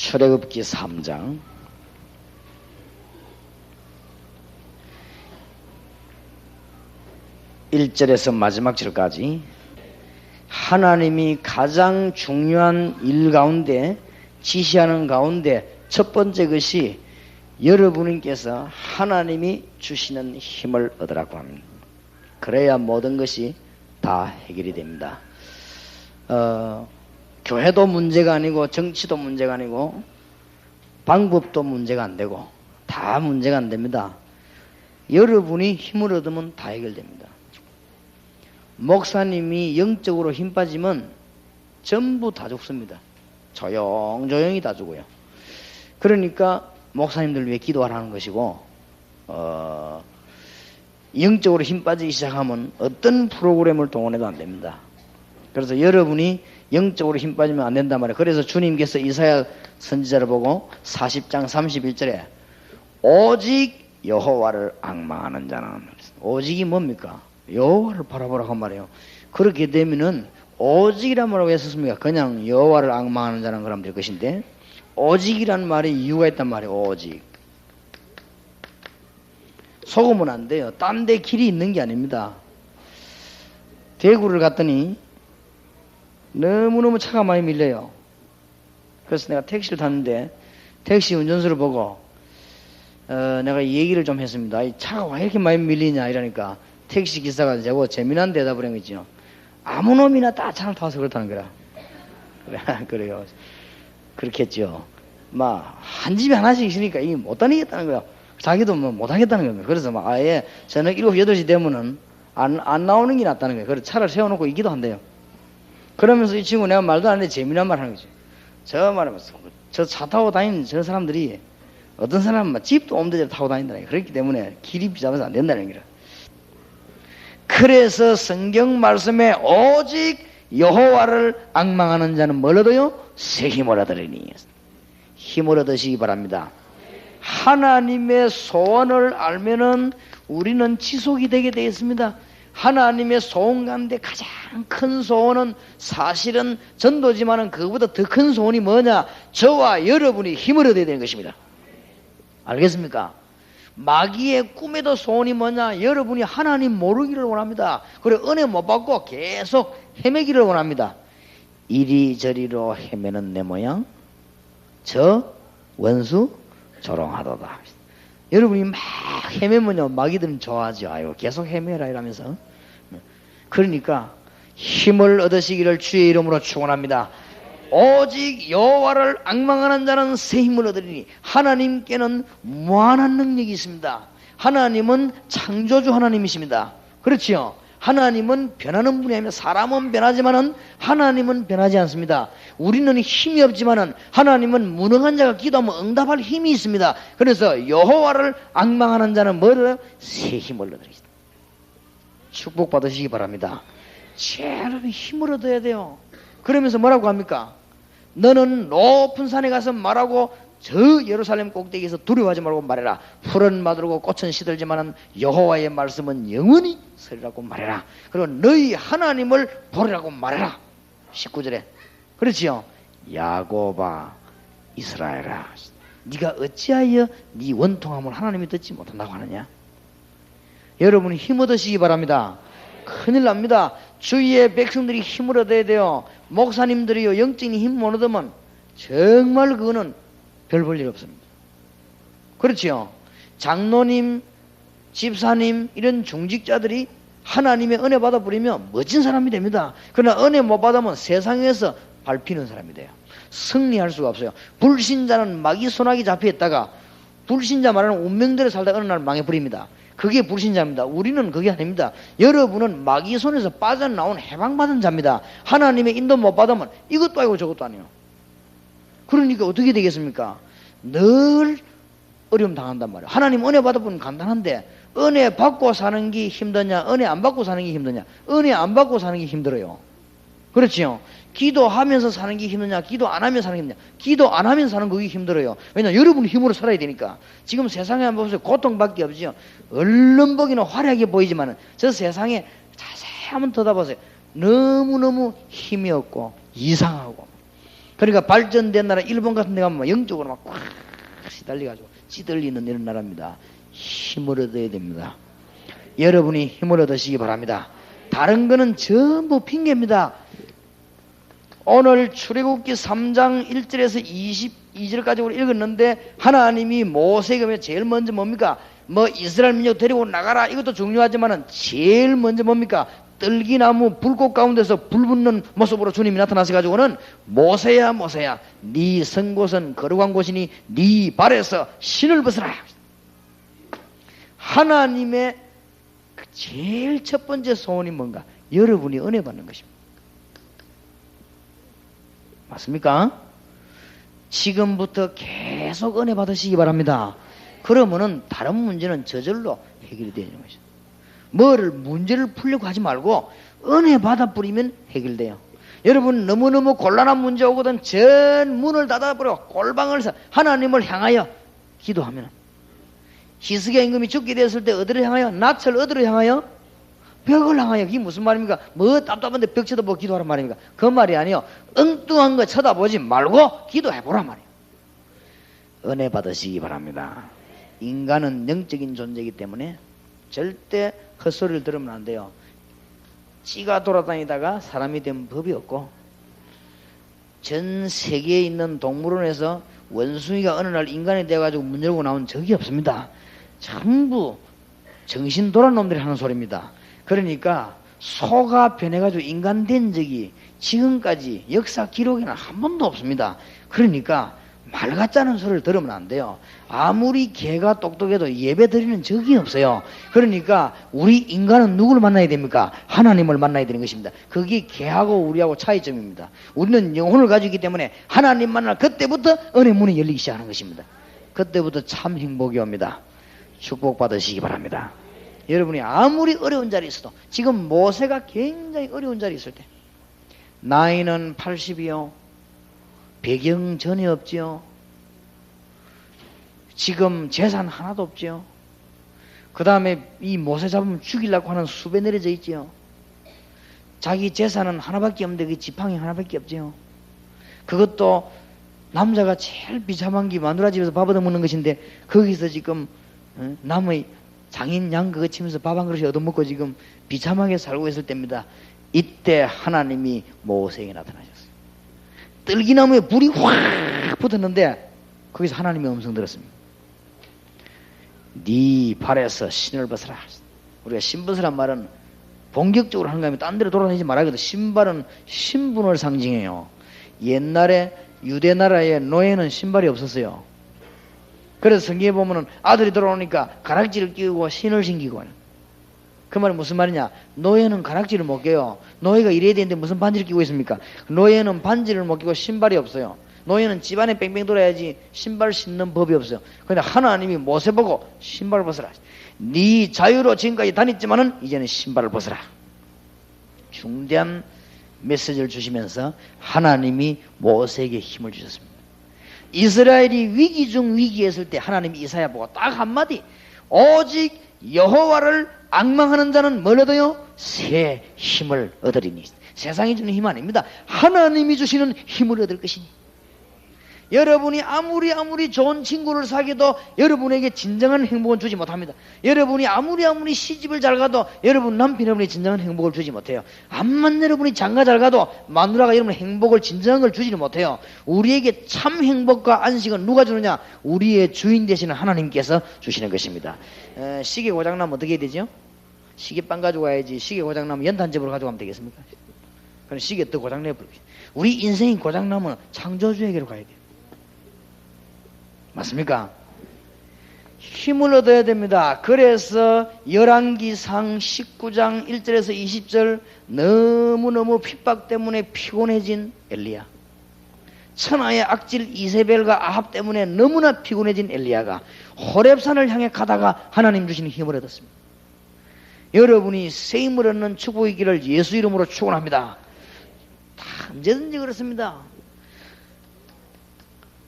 출애굽기 3장 1절에서 마지막 절까지 하나님이 가장 중요한 일 가운데 지시하는 가운데 첫 번째 것이 여러분께서 하나님이 주시는 힘을 얻으라고 합니다. 그래야 모든 것이 다 해결이 됩니다. 교회도 문제가 아니고 정치도 문제가 아니고 방법도 문제가 안 되고 다 문제가 안 됩니다. 여러분이 힘을 얻으면 다 해결됩니다. 목사님이 영적으로 힘 빠지면 전부 다 죽습니다. 조용조용히 다 죽어요. 그러니까 목사님들 위해 기도하라는 것이고 영적으로 힘 빠지기 시작하면 어떤 프로그램을 동원해도 안 됩니다. 그래서 여러분이 영적으로 힘 빠지면 안 된단 말이에요. 그래서 주님께서 이사야 선지자를 보고 40장 31절에 오직 여호와를 앙망하는 자는, 오직이 뭡니까? 여호와를 바라보라고 한 말이에요. 그렇게 되면은 오직이란 말을 왜 썼습니까? 그냥 여호와를 앙망하는 자는 그러면 될 것인데 오직이란 말에 이유가 있단 말이에요. 오직 속으면 안 돼요. 딴 데 길이 있는 게 아닙니다. 대구를 갔더니 너무너무 차가 많이 밀려요. 그래서 내가 택시를 탔는데 택시 운전수를 보고 내가 이 얘기를 좀 했습니다. 이 차가 왜 이렇게 많이 밀리냐 이러니까 택시 기사가 저거 재미난 대답을 한 거죠. 아무 놈이나 다 차를 타서 그렇다는 거라. 그래요. 그렇게 했죠. 한 집에 하나씩 있으니까 이게 못 다니겠다는 거야. 자기도 못 하겠다는 겁니다. 그래서 아예 저녁 7시, 8시 되면은 안 나오는 게 낫다는 거예요. 그래서 차를 세워놓고 있기도 한대요. 그러면서 이 친구 내가 말도 안 했는데 재미난 말 하는 거죠. 저 말하면서 저 차 타고 다니는 저 사람들이 어떤 사람은 집도 옴대로 타고 다닌다는 거예요. 그렇기 때문에 길이 비잡아서 안 된다는 거예요. 그래서 성경 말씀에 오직 여호와를 앙망하는 자는 뭘 얻어요? 새 힘을 얻으리니. 힘을 얻으시기 바랍니다. 하나님의 소원을 알면은 우리는 지속이 되게 되어 있습니다. 하나님의 소원 가운데 가장 큰 소원은 사실은 전도지만은 그거보다 더 큰 소원이 뭐냐? 저와 여러분이 힘을 얻어야 되는 것입니다. 알겠습니까? 마귀의 꿈에도 소원이 뭐냐? 여러분이 하나님 모르기를 원합니다. 그리고 은혜 못 받고 계속 헤매기를 원합니다. 이리저리로 헤매는 내 모양 저 원수 조롱하도다. 여러분이 막 헤매면요 마귀들은 좋아하죠. 아유 계속 헤매라 이러면서. 그러니까 힘을 얻으시기를 주의 이름으로 축원합니다. 오직 여호와를 앙망하는 자는 새 힘을 얻으리니. 하나님께는 무한한 능력이 있습니다. 하나님은 창조주 하나님이십니다. 그렇지요? 하나님은 변하는 분이 아닙니다. 사람은 변하지만은 하나님은 변하지 않습니다. 우리는 힘이 없지만은 하나님은 무능한 자가 기도하면 응답할 힘이 있습니다. 그래서 여호와를 앙망하는 자는 뭐를? 새 힘을 얻으리다. 축복받으시기 바랍니다. 여러분 힘을 얻어야 돼요. 그러면서 뭐라고 합니까? 너는 높은 산에 가서 말하고 저 예루살렘 꼭대기에서 두려워하지 말고 말해라. 풀은 마르고 꽃은 시들지만은 여호와의 말씀은 영원히 서리라고 말해라. 그리고 너희 하나님을 보리라고 말해라. 19절에 그렇지요. 야곱아 이스라엘아 네가 어찌하여 네 원통함을 하나님이 듣지 못한다고 하느냐. 여러분이 힘 얻으시기 바랍니다. 큰일 납니다. 주위의 백성들이 힘을 얻어야 돼요. 목사님들이요 영적인 힘 못 얻으면 정말 그거는 별 볼 일 없습니다. 그렇지요. 장로님, 집사님 이런 중직자들이 하나님의 은혜 받아 버리면 멋진 사람이 됩니다. 그러나 은혜 못 받으면 세상에서 밟히는 사람이 돼요. 승리할 수가 없어요. 불신자는 마귀 손아귀 잡혀 있다가 불신자 말하는 운명대로 살다가 어느 날 망해버립니다. 그게 불신자입니다. 우리는 그게 아닙니다. 여러분은 마귀 손에서 빠져나온 해방받은 자입니다. 하나님의 인도 못 받으면 이것도 아니고 저것도 아니에요. 그러니까 어떻게 되겠습니까? 늘 어려움 당한단 말이에요. 하나님 은혜 받아보면 간단한데 은혜 받고 사는 게 힘드냐 은혜 안 받고 사는 게 힘드냐. 은혜 안 받고 사는 게 힘들어요. 그렇지요. 기도하면서 사는 게 힘드냐 기도 안 하면 사는 게 힘드냐. 기도 안 하면 사는 그게 힘들어요. 왜냐하면 여러분 힘으로 살아야 되니까. 지금 세상에 한번 보세요. 고통밖에 없지요. 얼른 보기는 화려하게 보이지만 저 세상에 자세히 한번 들여다보세요. 너무너무 힘이 없고 이상하고 그러니까 발전된 나라 일본 같은 데 가면 영적으로 막 꽉 시달려가지고 찌들리는 이런 나라입니다. 힘을 얻어야 됩니다. 여러분이 힘을 얻으시기 바랍니다. 다른 거는 전부 핑계입니다. 오늘 출애굽기 3장 1절에서 22절까지 우리 읽었는데 하나님이 모세에게 제일 먼저 뭡니까? 뭐 이스라엘 민족 데리고 나가라 이것도 중요하지만은 제일 먼저 뭡니까? 떨기나무 불꽃 가운데서 불 붙는 모습으로 주님이 나타나셔가지고는 모세야 모세야 네 선 곳은 거룩한 곳이니 네 발에서 신을 벗어라. 하나님의 제일 첫 번째 소원이 뭔가? 여러분이 은혜 받는 것입니다. 맞습니까? 지금부터 계속 은혜 받으시기 바랍니다. 그러면은 다른 문제는 저절로 해결이 되는 것이죠. 뭐를 문제를 풀려고 하지 말고 은혜 받아 뿌리면 해결돼요. 여러분 너무너무 곤란한 문제 오거든 전 문을 닫아버려 골방을 서 하나님을 향하여 기도하면 히스기야 임금이 죽게 되었을 때 어디를 향하여? 낯을 어디를 향하여? 벽을 향하여. 이게 무슨 말입니까? 뭐 답답한데 벽 쳐다보고 기도하란 말입니까? 그 말이 아니요. 엉뚱한 거 쳐다보지 말고 기도해보란 말이에요. 은혜 받으시기 바랍니다. 인간은 영적인 존재이기 때문에 절대 헛소리를 들으면 안 돼요. 찌가 돌아다니다가 사람이 된 법이 없고 전 세계에 있는 동물원에서 원숭이가 어느 날 인간이 되어가지고 문 열고 나온 적이 없습니다. 전부 정신 돌아온 놈들이 하는 소리입니다. 그러니까 소가 변해가지고 인간 된 적이 지금까지 역사 기록에는 한 번도 없습니다. 그러니까 말 같자는 소리를 들으면 안 돼요. 아무리 개가 똑똑해도 예배 드리는 적이 없어요. 그러니까 우리 인간은 누구를 만나야 됩니까? 하나님을 만나야 되는 것입니다. 그게 개하고 우리하고 차이점입니다. 우리는 영혼을 가지고 있기 때문에 하나님 만날 그때부터 은혜 문이 열리기 시작하는 것입니다. 그때부터 참 행복이 옵니다. 축복받으시기 바랍니다. 여러분이 아무리 어려운 자리에 있어도 지금 모세가 굉장히 어려운 자리에 있을 때 나이는 80이요. 배경 전혀 없지요. 지금 재산 하나도 없지요. 그 다음에 이 모세 잡으면 죽이려고 하는 수배 내려져 있지요. 자기 재산은 하나밖에 없는데 그 지팡이 하나밖에 없지요. 그것도 남자가 제일 비참한 게 마누라 집에서 밥 얻어먹는 것인데 거기서 지금 남의 장인 양 그거 치면서 밥 한 그릇이 얻어먹고 지금 비참하게 살고 있을 때입니다. 이때 하나님이 모세에게 나타나셨어요. 떨기나무에 불이 확 붙었는데 거기서 하나님의 음성 들었습니다. 네 발에서 신을 벗어라. 우리가 신 벗으란 말은 본격적으로 하는 거 아니면 딴 데로 돌아다니지 말아야거든. 신발은 신분을 상징해요. 옛날에 유대 나라에 노예는 신발이 없었어요. 그래서 성경에 보면은 아들이 돌아오니까 가락지를 끼우고 신을 신기고. 그 말은 무슨 말이냐? 노예는 가락지를 못 껴요. 노예가 이래야 되는데 무슨 반지를 끼고 있습니까? 노예는 반지를 못 끼고 신발이 없어요. 노예는 집안에 뺑뺑 돌아야지 신발 신는 법이 없어요. 그런데 하나님이 모세 보고 신발을 벗어라. 네 자유로 지금까지 다녔지만은 이제는 신발을 벗어라. 중대한 메시지를 주시면서 하나님이 모세에게 힘을 주셨습니다. 이스라엘이 위기 중 위기에 있을 때 하나님이 이사야 보고 딱 한마디 오직 여호와를 앙망하는 자는 뭘 얻어요? 새 힘을 얻으리니. 세상이 주는 힘 아닙니다. 하나님이 주시는 힘을 얻을 것이니. 여러분이 아무리 좋은 친구를 사귀어도 여러분에게 진정한 행복은 주지 못합니다. 여러분이 아무리 시집을 잘 가도 여러분 남편 여러분이 진정한 행복을 주지 못해요. 암만 여러분이 장가 잘 가도 마누라가 여러분 행복을 진정한 걸 주지는 못해요. 우리에게 참 행복과 안식은 누가 주느냐? 우리의 주인 되시는 하나님께서 주시는 것입니다. 시계 고장나면 어떻게 해야 되죠? 시계빵 가지고 가야지. 시계 고장나면 연탄접으로 가져가면 되겠습니까? 그럼 시계 또 고장내버리죠. 우리 인생이 고장나면 창조주에게로 가야 돼요. 맞습니까? 힘을 얻어야 됩니다. 그래서 열왕기상 19장 1절에서 20절 너무너무 핍박 때문에 피곤해진 엘리야, 천하의 악질 이세벨과 아합 때문에 너무나 피곤해진 엘리야가 호렙산을 향해 가다가 하나님 주시는 힘을 얻었습니다. 여러분이 새 힘을 얻는 축복이기를 예수 이름으로 축원합니다. 다 언제든지 그렇습니다.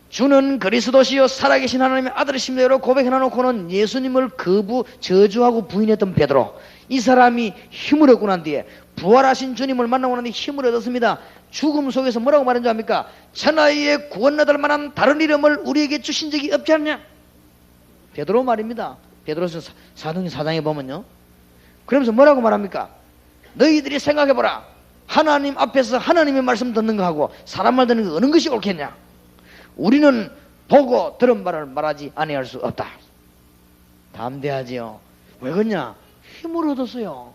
주는 그리스도시요 살아계신 하나님의 아들이십니다 고백해놓고는 예수님을 저주하고 부인했던 베드로, 이 사람이 힘을 얻고 난 뒤에 부활하신 주님을 만나고 나니 힘을 얻었습니다. 죽음 속에서 뭐라고 말한 줄 압니까? 천하의 구원 얻을 만한 다른 이름을 우리에게 주신 적이 없지 않냐? 베드로 말입니다. 베드로서 사도행 4장에 보면요, 그러면서 뭐라고 말합니까? 너희들이 생각해보라. 하나님 앞에서 하나님의 말씀 듣는 거하고 사람 말 듣는 거 어느 것이 옳겠냐? 우리는 보고 들은 말을 말하지 아니할 수 없다. 담대하지요. 왜 그러냐? 힘을 얻었어요.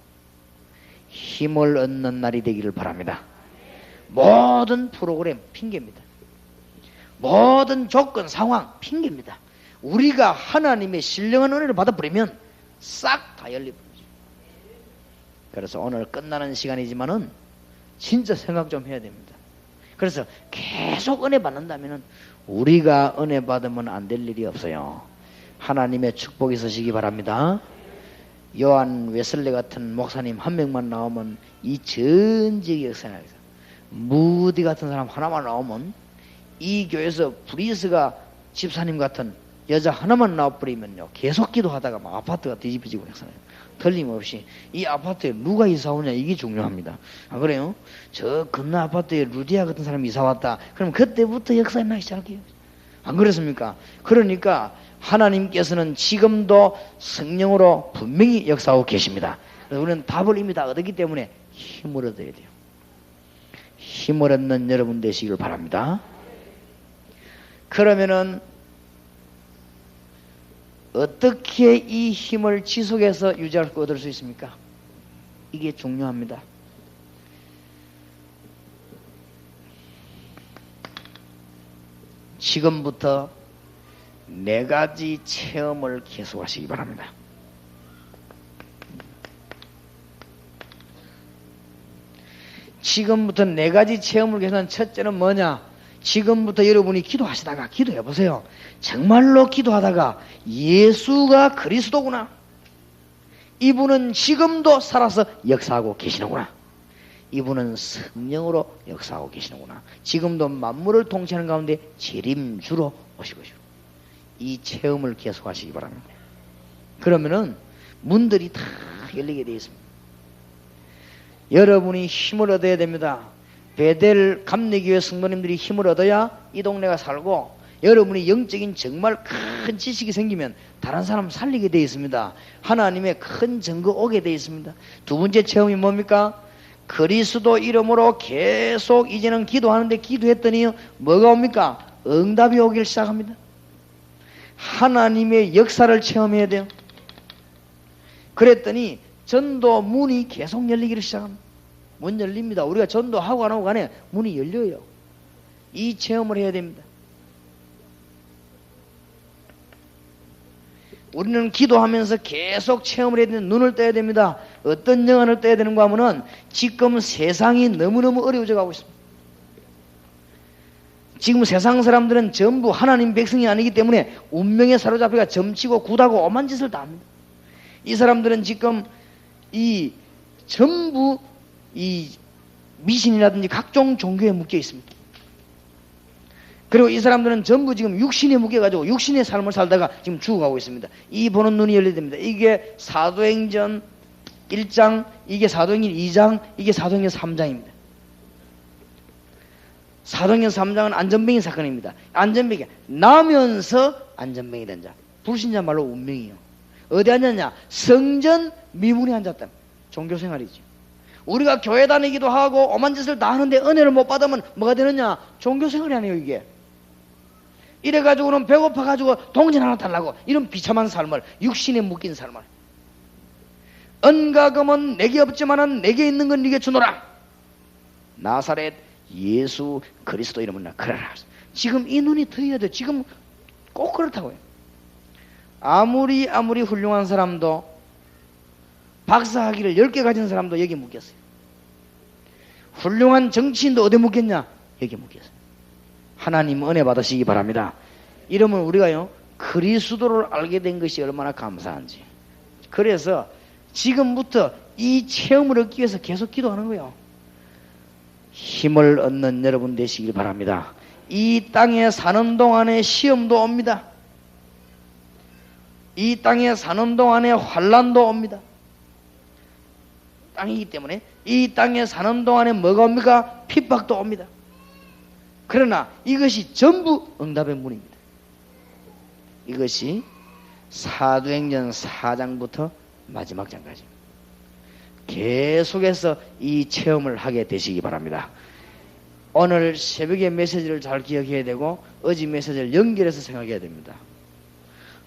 힘을 얻는 날이 되기를 바랍니다. 모든 프로그램 핑계입니다. 모든 조건 상황 핑계입니다. 우리가 하나님의 신령한 은혜를 받아버리면 싹 다 열리버리죠. 그래서 오늘 끝나는 시간이지만은 진짜 생각 좀 해야 됩니다. 그래서 계속 은혜 받는다면은 우리가 은혜 받으면 안 될 일이 없어요. 하나님의 축복이 있으시기 바랍니다. 요한 웨슬리 같은 목사님 한 명만 나오면 이 전 지역이 역사나겠어. 무디 같은 사람 하나만 나오면, 이 교회에서 브리스가 집사님 같은 여자 하나만 나와버리면요, 계속 기도하다가 막 아파트가 뒤집어지고 역사나요. 틀림없이 이 아파트에 누가 이사 오냐, 이게 중요합니다. 아, 그래요? 저 건너 아파트에 루디아 같은 사람이 이사 왔다. 그럼 그때부터 역사가 나기 시작해요. 안 그렇습니까? 그러니까 하나님께서는 지금도 성령으로 분명히 역사하고 계십니다. 그래서 우리는 답을 이미 다 얻었기 때문에 힘을 얻어야 돼요. 힘을 얻는 여러분 되시길 바랍니다. 그러면은 어떻게 이 힘을 지속해서 유지할 수 얻을 수 있습니까? 이게 중요합니다. 지금부터 4가지 체험을 계속하시기 바랍니다. 지금부터 4가지 체험을 계속한 첫째는 뭐냐? 지금부터 여러분이 기도하시다가, 기도해 보세요. 정말로 기도하다가 예수가 그리스도구나, 이분은 지금도 살아서 역사하고 계시는구나, 이분은 성령으로 역사하고 계시는구나, 지금도 만물을 통치하는 가운데 재림주로 오시고, 이 체험을 계속하시기 바랍니다. 그러면은 문들이 다 열리게 되어 있습니다. 여러분이 힘을 얻어야 됩니다. 베델 감리교회 성도님들이 힘을 얻어야 이 동네가 살고, 여러분이 영적인 정말 큰 지식이 생기면 다른 사람 살리게 되어 있습니다. 하나님의 큰 증거 오게 되어 있습니다. 두 번째 체험이 뭡니까? 그리스도 이름으로 계속 이제는 기도하는데, 기도했더니 뭐가 옵니까? 응답이 오길 시작합니다. 하나님의 역사를 체험해야 돼요. 그랬더니 전도 문이 계속 열리기를 시작합니다. 문 열립니다. 우리가 전도하고 안 하고 간에 문이 열려요. 이 체험을 해야 됩니다. 우리는 기도하면서 계속 체험을 해야 되는, 눈을 떼야 됩니다. 어떤 영안을 떼야 되는가 하면은, 지금 세상이 너무너무 어려워져 가고 있습니다. 지금 세상 사람들은 전부 하나님 백성이 아니기 때문에 운명에 사로잡혀가 점치고 굿하고 오만 짓을 다 합니다. 이 사람들은 지금 전부 미신이라든지 각종 종교에 묶여 있습니다. 그리고 이 사람들은 전부 지금 육신에 묶여가지고 육신의 삶을 살다가 지금 죽어가고 있습니다. 이 보는 눈이 열려야 됩니다. 이게 사도행전 1장, 이게 사도행전 2장, 이게 사도행전 3장입니다. 사도행전 3장은 안전뱅이 사건입니다. 안전뱅이 나면서 안전뱅이 된 자, 불신자 말로 운명이요. 어디 앉았냐? 성전 미문에 앉았다. 종교생활이죠. 우리가 교회 다니기도 하고 오만 짓을 다 하는데 은혜를 못 받으면 뭐가 되느냐? 종교생활이 아니에요. 이게 이래가지고는 배고파가지고 동전 하나 달라고, 이런 비참한 삶을, 육신에 묶인 삶을, 은가금은 내게 없지만은 내게 있는 건 네게 주노라, 나사렛 예수 그리스도 이름은 그러라. 지금 이 눈이 트여야 돼. 지금 꼭 그렇다고요. 아무리 훌륭한 사람도, 박사학위를 10개 가진 사람도 여기 묶였어요. 훌륭한 정치인도 어디 묶였냐? 여기 묶였어요. 하나님 은혜 받으시기 바랍니다. 이러면 우리가요, 그리스도를 알게 된 것이 얼마나 감사한지. 그래서 지금부터 이 체험을 얻기 위해서 계속 기도하는 거예요. 힘을 얻는 여러분 되시길 바랍니다. 이 땅에 사는 동안에 시험도 옵니다. 이 땅에 사는 동안에 환난도 옵니다. 땅이기 때문에 이 땅에 사는 동안에 뭐가 옵니까? 핍박도 옵니다. 그러나 이것이 전부 응답의 문입니다. 이것이 사도행전 4장부터 마지막 장까지 계속해서 이 체험을 하게 되시기 바랍니다. 오늘 새벽의 메시지를 잘 기억해야 되고 어제 메시지를 연결해서 생각해야 됩니다.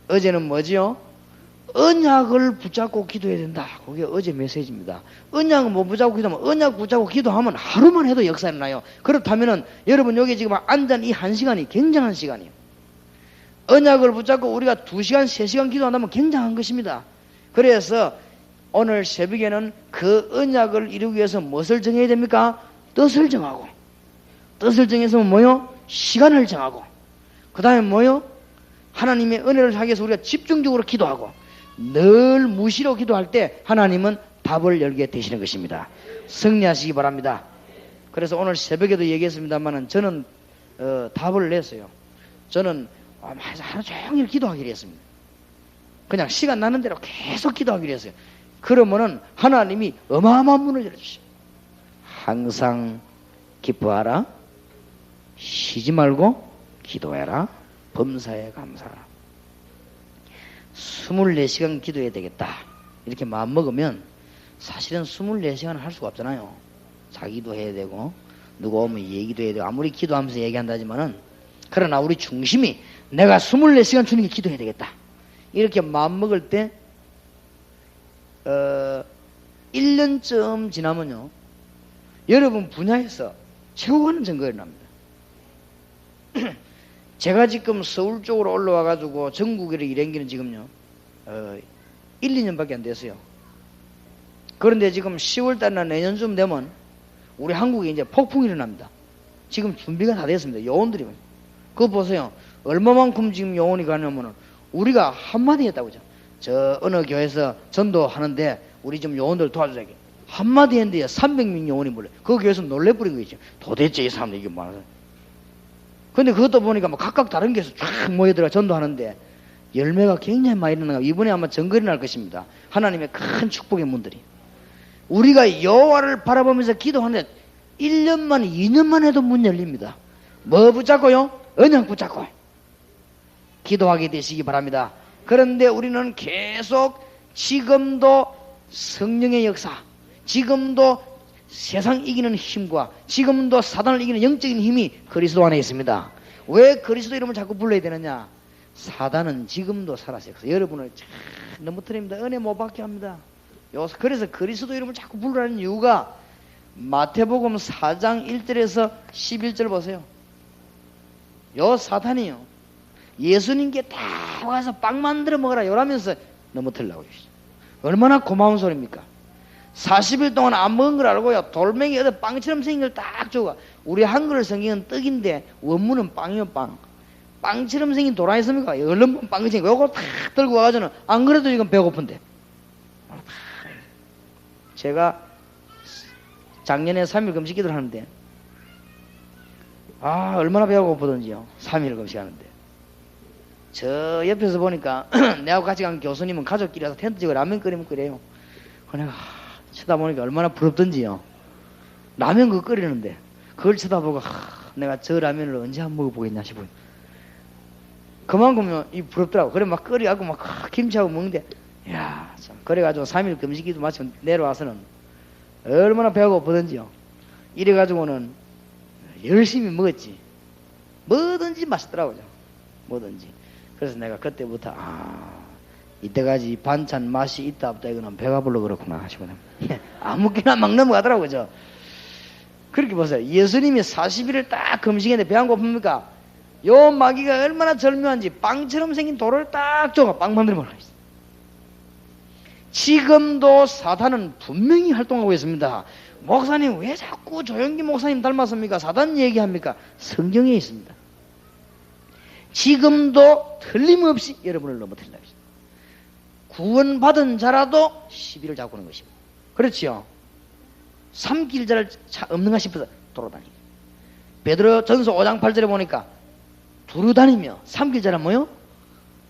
어제는 뭐지요? 언약을 붙잡고 기도해야 된다. 그게 어제 메시지입니다. 언약을 못 붙잡고 기도하면, 언약 붙잡고 기도하면 하루만 해도 역사 일어나요. 그렇다면은 여러분 여기 지금 앉은 이 1시간이 굉장한 시간이에요. 언약을 붙잡고 우리가 2시간, 3시간 기도한다면 굉장한 것입니다. 그래서 오늘 새벽에는 그 언약을 이루기 위해서 무엇을 정해야 됩니까? 뜻을 정하고, 뜻을 정해서 뭐요? 시간을 정하고, 그 다음에 뭐요? 하나님의 은혜를 하기 위해서 우리가 집중적으로 기도하고, 늘 무시로 기도할 때 하나님은 답을 열게 되시는 것입니다. 승리하시기 바랍니다. 그래서 오늘 새벽에도 얘기했습니다만 저는 답을 냈어요. 저는 하루 종일 기도하기로 했습니다. 그냥 시간 나는 대로 계속 기도하기로 했어요. 그러면은 하나님이 어마어마한 문을 열어주시오. 항상 기뻐하라, 쉬지 말고 기도해라, 범사에 감사하라. 24시간 기도해야 되겠다 이렇게 마음먹으면 사실은 24시간을 할 수가 없잖아요. 자기도 해야 되고 누구 오면 얘기도 해야 되고 아무리 기도하면서 얘기한다지만은, 그러나 우리 중심이 내가 24시간 주님께 기도해야 되겠다 이렇게 마음먹을 때 1년쯤 지나면요 여러분 분야에서 최고가는 증거가 납니다. 제가 지금 서울 쪽으로 올라와 가지고 전국으로 일행기는 지금요 1, 2년밖에 안 됐어요. 그런데 지금 10월달이나 내년쯤 되면 우리 한국에 이제 폭풍이 일어납니다. 지금 준비가 다 됐습니다. 요원들이. 그거 보세요. 얼마만큼 지금 요원이 가냐면은 우리가 한마디 했다고죠. 저 어느 교회에서 전도하는데 우리 좀 요원들 도와주자. 한마디 했는데 300명 요원이 몰래. 그 교회에서 놀래버린 거 있죠. 도대체 이 사람들 이게 뭐하나. 근데 그것도 보니까 뭐 각각 다른 교회에서 쫙 모여들어 전도하는데 열매가 굉장히 많이 일어나고 이번에 아마 정거리 날 것입니다. 하나님의 큰 축복의 문들이. 우리가 여호와를 바라보면서 기도하는데 1년만 2년만 해도 문 열립니다. 뭐 붙잡고요? 언약 붙잡고 기도하게 되시기 바랍니다. 그런데 우리는 계속 지금도 성령의 역사, 지금도 세상 이기는 힘과 지금도 사단을 이기는 영적인 힘이 그리스도 안에 있습니다. 왜 그리스도 이름을 자꾸 불러야 되느냐? 사단은 지금도 살아있어요. 여러분을 참 넘어뜨립니다. 은혜 못 받게 합니다. 그래서 그리스도 이름을 자꾸 부르라는 이유가 마태복음 4장 1절에서 11절 보세요. 요 사탄이요 예수님께 다 와서 빵 만들어 먹으라 요라면서 넘어뜨리려고 해주시죠. 얼마나 고마운 소리입니까? 40일 동안 안 먹은 걸 알고요 돌멩이 어디 빵처럼 생긴 걸 딱 주고, 우리 한글 성경은 떡인데 원문은 빵이요. 빵처럼 생긴 도라 있습니까? 얼른 빵이 생긴 요걸 탁 들고 와가지고는 안 그래도 지금 배고픈데. 제가 작년에 3일 금식 기도를 하는데 얼마나 배가 고프던지요. 3일 금식하는데 저 옆에서 보니까 내하고 같이 간 교수님은 가족끼리 와서 텐트 지고 라면 끓이면 끓여요. 내가 쳐다보니까 얼마나 부럽던지요. 라면 그거 끓이는데 그걸 쳐다보고 내가 저 라면을 언제 한번 먹어보겠냐 싶어요. 그만큼 이 부럽더라고. 그래 막 끓여갖고 막 김치하고 먹는데 이야 참. 그래가지고 3일 금식기도 마치고 내려와서는 얼마나 배가 고프던지요. 이래가지고는 열심히 먹었지. 뭐든지 맛있더라고요. 뭐든지. 그래서 내가 그때부터 이때까지 반찬 맛이 있다 없다 이거는 배가 불러 그렇구나 하시거든요. 아무렇게나 막 넘어가더라고요. 그렇게 보세요. 예수님이 40일을 딱 금식했는데 배 안 고픕니까? 요 마귀가 얼마나 절묘한지 빵처럼 생긴 돌을 딱 줘가 빵 만들어 먹으라 했어요. 지금도 사단은 분명히 활동하고 있습니다. 목사님 왜 자꾸 조영기 목사님 닮았습니까? 사단 얘기합니까? 성경에 있습니다. 지금도 틀림없이 여러분을 넘어뜨린다. 구원받은 자라도 시비를 잡고 있는 것입니다. 그렇지요? 삼킬 자를 없는가 싶어서 돌아다니고. 베드로 전서 5장 8절에 보니까 두루다니며 삼킬 자는 뭐요?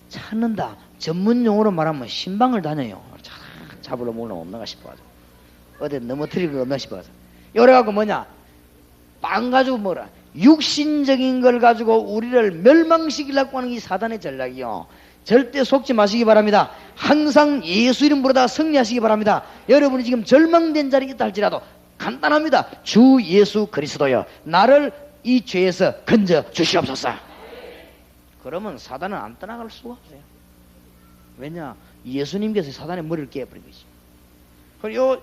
찾는다. 전문 용어로 말하면 신방을 다녀요. 잡으러 먹으러 없는가 싶어가지고. 어디 넘어뜨릴 거 없나 싶어서. 이래갖고 뭐냐? 빵 가지고 뭐라? 육신적인 걸 가지고 우리를 멸망시키려고 하는 이 사단의 전략이요. 절대 속지 마시기 바랍니다. 항상 예수 이름 부르다가 승리하시기 바랍니다. 여러분이 지금 절망된 자리에 있다 할지라도 간단합니다. 주 예수 그리스도여, 나를 이 죄에서 건져 주시옵소서. 그러면 사단은 안 떠나갈 수가 없어요. 왜냐? 예수님께서 사단의 머리를 깨버린 것이죠. 그리고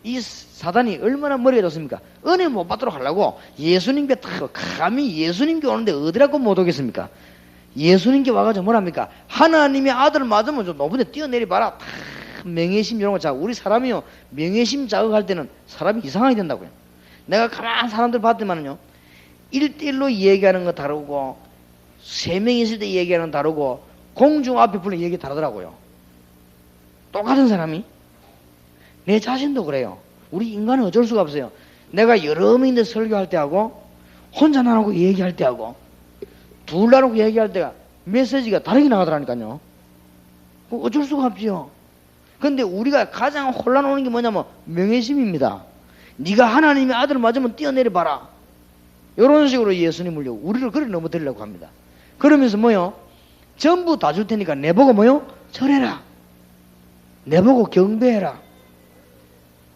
이 사단이 얼마나 머리가 좋습니까? 은혜 못 받도록 하려고 예수님께 감히 예수님께 오는데 어디라고 못 오겠습니까? 예수님께 와가지고 뭐랍니까? 하나님의 아들 맞으면 좀 높은 데 뛰어내려봐라. 명예심 이런 거 자극. 우리 사람이요, 명예심 자극할 때는 사람이 이상하게 된다고요. 내가 가만한 사람들 봤더만은요, 1대1로 얘기하는 거 다르고 3명이 있을 때 얘기하는 거 다르고 공중 앞에 불러 얘기 다르더라고요. 똑같은 사람이. 내 자신도 그래요. 우리 인간은 어쩔 수가 없어요. 내가 여러 명인데 설교할 때 하고 혼자 나누고 얘기할 때 하고 둘 나누고 얘기할 때가 메시지가 다르게 나가더라니까요. 어쩔 수가 없지요. 그런데 우리가 가장 혼란 오는 게 뭐냐면 명예심입니다. 네가 하나님의 아들 맞으면 뛰어내려 봐라. 이런 식으로 예수님을 우리를 그래 넘어뜨리려고 합니다. 그러면서 뭐요? 전부 다 줄 테니까 내보고 뭐요? 절해라. 내보고 경배해라.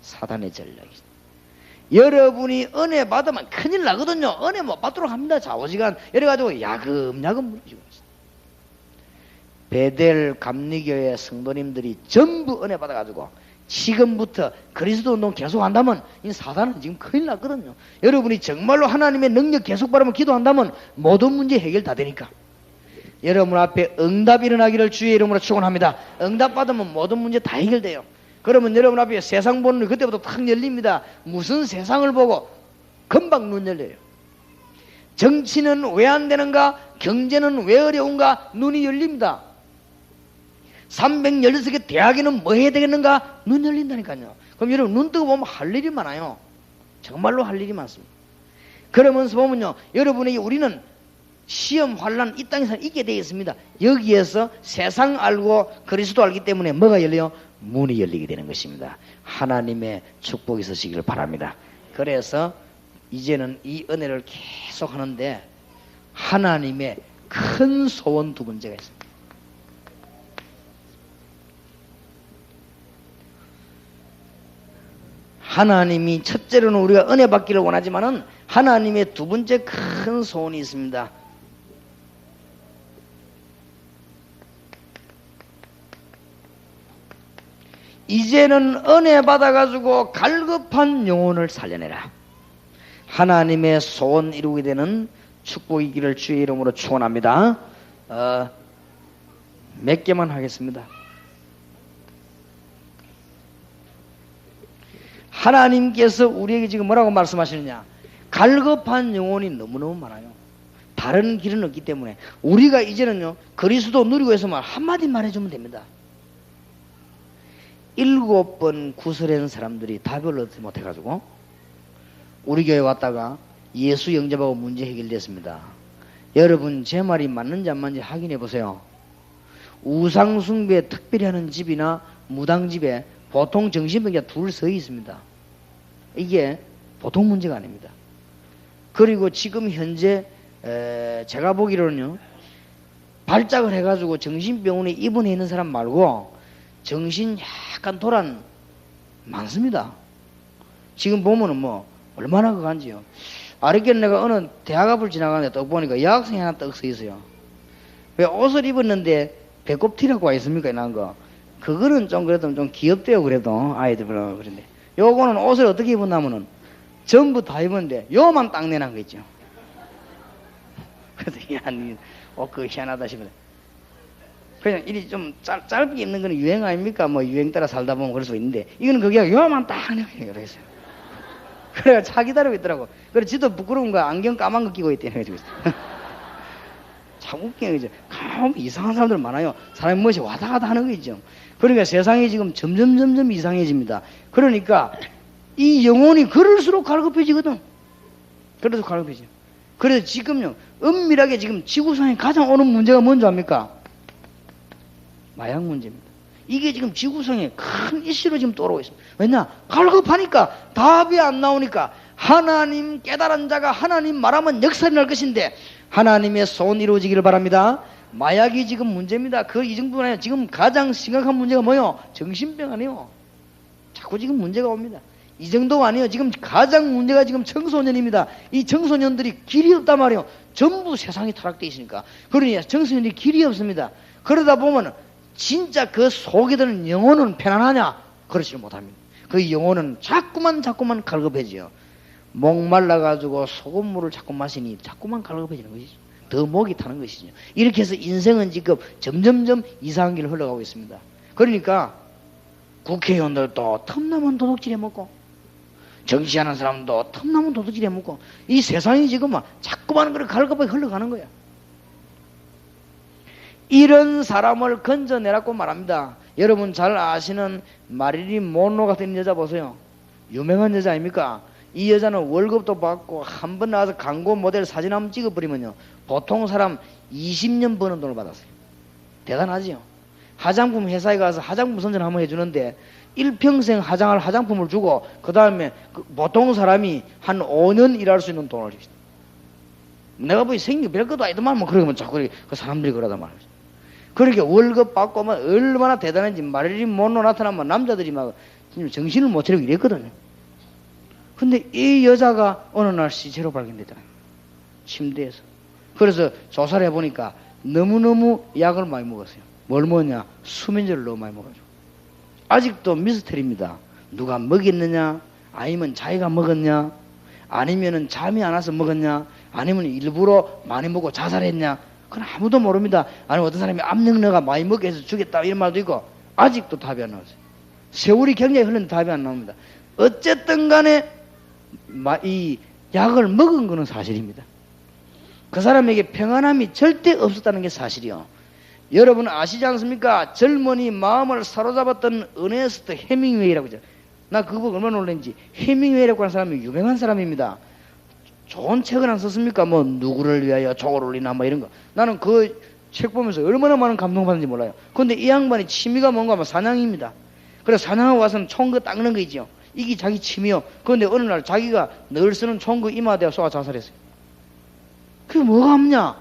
사단의 전략이죠. 여러분이 은혜 받으면 큰일 나거든요. 은혜 못 받도록 합니다. 좌우지간 이래가지고 야금야금 무너지고 있어요. 베델 감리교회 성도님들이 전부 은혜 받아가지고 지금부터 그리스도 운동 계속 한다면 이 사단은 지금 큰일 났거든요. 여러분이 정말로 하나님의 능력 계속 바라면 기도한다면 모든 문제 해결 다 되니까. 여러분 앞에 응답이 일어나기를 주의 이름으로 축원합니다. 응답 받으면 모든 문제 다 해결돼요. 그러면 여러분 앞에 세상 보는 눈이 그때부터 탁 열립니다. 무슨 세상을 보고 금방 눈 열려요. 정치는 왜 안 되는가? 경제는 왜 어려운가? 눈이 열립니다. 316개 대학에는 뭐 해야 되겠는가? 눈 열린다니까요. 그럼 여러분 눈 뜨고 보면 할 일이 많아요. 정말로 할 일이 많습니다. 그러면서 보면요, 여러분에게 우리는 시험, 환난 이 땅에서 있게 되어 있습니다. 여기에서 세상 알고 그리스도 알기 때문에 뭐가 열려요? 문이 열리게 되는 것입니다. 하나님의 축복이 있으시기를 바랍니다. 그래서 이제는 이 은혜를 계속 하는데 하나님의 큰 소원 두 번째가 있습니다. 하나님이 첫째로는 우리가 은혜 받기를 원하지만은 하나님의 두 번째 큰 소원이 있습니다. 이제는 은혜 받아가지고 갈급한 영혼을 살려내라. 하나님의 소원 이루게 되는 축복이기를 주의 이름으로 축원합니다. 몇 개만 하겠습니다. 하나님께서 우리에게 지금 뭐라고 말씀하시느냐? 갈급한 영혼이 너무너무 많아요. 다른 길은 없기 때문에 우리가 이제는요, 그리스도 누리고 있으면 한마디 말해주면 됩니다. 7번 구설한 사람들이 답을 얻지 못해가지고 우리 교회 왔다가 예수 영접하고 문제 해결됐습니다. 여러분 제 말이 맞는지 안 맞는지 확인해 보세요. 우상숭배 특별히 하는 집이나 무당집에 보통 정신병자 둘 서 있습니다. 이게 보통 문제가 아닙니다. 그리고 지금 현재 제가 보기로는요, 발작을 해가지고 정신병원에 입원해 있는 사람 말고 정신 약간 도란 많습니다. 지금 보면은 뭐 얼마나 그간지요. 아랫길 내가 어느 대학 앞을 지나가는데 딱 보니까 여학생이 하나 떡 서 있어요. 왜 옷을 입었는데 배꼽 티라고 와 있습니까? 난 거. 그거는 좀 그래도 좀 귀엽대요. 그래도 아이들은 그런데 요거는 옷을 어떻게 입었냐면은 전부 다 입었는데 요만 딱 내놓은 거 있죠. 그래서 야, 그거 희한하다 싶어요. 그냥 이리 좀 짧게 입는 거는 유행 아닙니까? 뭐 유행 따라 살다 보면 그럴 수 있는데 이거는 그게 요만 딱 내놓은 거예요. 그래가 차 기다리고 있더라고. 그래 지도 부끄러운 거야. 안경 까만 거 끼고 있대. 참 웃기네. 그죠? 이상한 사람들 많아요. 사람이 무엇이 왔다 갔다 하는 거 있죠. 그러니까 세상이 지금 점점 이상해집니다. 그러니까 이 영혼이 그럴수록 갈급해지거든. 그래도 갈급해져. 그래서 지금요, 은밀하게 지금 지구상에 가장 오는 문제가 뭔지 압니까? 마약 문제입니다. 이게 지금 지구상에 큰 이슈로 지금 떠오르고 있습니다. 왜냐? 갈급하니까 답이 안 나오니까 하나님 깨달은 자가 하나님 말하면 역설이 날 것인데 하나님의 소원 이루어지기를 바랍니다. 마약이 지금 문제입니다. 그 이 정도는 아니에요. 지금 가장 심각한 문제가 뭐예요? 정신병 아니에요. 자꾸 지금 문제가 옵니다. 이 정도가 아니에요. 지금 가장 문제가 지금 청소년입니다. 이 청소년들이 길이 없단 말이에요. 전부 세상이 타락되어 있으니까. 그러니 청소년들이 길이 없습니다. 그러다 보면 진짜 그 속에 드는 영혼은 편안하냐? 그렇지 못합니다. 그 영혼은 자꾸만 갈급해져요. 목말라가지고 소금물을 자꾸 마시니 자꾸만 갈급해지는 것이죠. 더 목이 타는 것이죠. 이렇게 해서 인생은 지금 점점점 이상한 길을 흘러가고 있습니다. 그러니까 국회의원들도 틈나면 도둑질해 먹고 정치하는 사람도 틈나면 도둑질해 먹고 이 세상이 지금 자꾸만 그렇게 갈급하게 흘러가는 거야. 이런 사람을 건져내라고 말합니다. 여러분 잘 아시는 마릴린 몬로 같은 여자 보세요. 유명한 여자 아닙니까? 이 여자는 월급도 받고 한 번 나와서 광고 모델 사진 한번 찍어버리면요 보통 사람 20년 버는 돈을 받았어요. 대단하지요. 화장품 회사에 가서 화장품 선전 한번 해주는데 일평생 화장할 화장품을 주고 그 다음에 보통 사람이 한 5년 일할 수 있는 돈을 줍니다. 내가 보기 생긴 별것도 아니더만 뭐 그러면 자꾸 그 사람들이 그러단 말이죠. 그렇게 월급 받고 막 얼마나 대단한지 마릴린 몬로 나타나면 남자들이 막 정신을 못 차리고 이랬거든요. 근데 이 여자가 어느 날 시체로 발견되잖아요. 침대에서. 그래서 조사를 해보니까 너무너무 약을 많이 먹었어요. 뭘 먹었냐? 수면제를 너무 많이 먹어가지고. 아직도 미스터리입니다. 누가 먹였느냐? 아니면 자기가 먹었냐? 아니면은 잠이 안 와서 먹었냐? 아니면 일부러 많이 먹고 자살했냐? 그건 아무도 모릅니다. 아니면 어떤 사람이 압력 넣어가 많이 먹게 해서 죽였다 이런 말도 있고 아직도 답이 안 나왔어요. 세월이 굉장히 흘렀는데 답이 안 나옵니다. 어쨌든 간에 이 약을 먹은 것은 사실입니다. 그 사람에게 평안함이 절대 없었다는 게 사실이요. 여러분 아시지 않습니까? 젊은이 마음을 사로잡았던 어네스트 해밍웨이라고 하죠. 나 그거 얼마나 놀랐는지. 해밍웨이라고 하는 사람이 유명한 사람입니다. 좋은 책을 안 썼습니까? 뭐 누구를 위하여 족을 울리나 뭐 이런 거. 나는 그 책 보면서 얼마나 많은 감동받는지 몰라요. 그런데 이 양반이 취미가 뭔가 하면 사냥입니다. 그래서 사냥하고 와서는 총거 닦는 거 있죠. 이게 자기 취미요. 그런데 어느 날 자기가 늘 쓰는 총거 이마대가 쏘아 자살했어요. 그게 뭐가 없냐?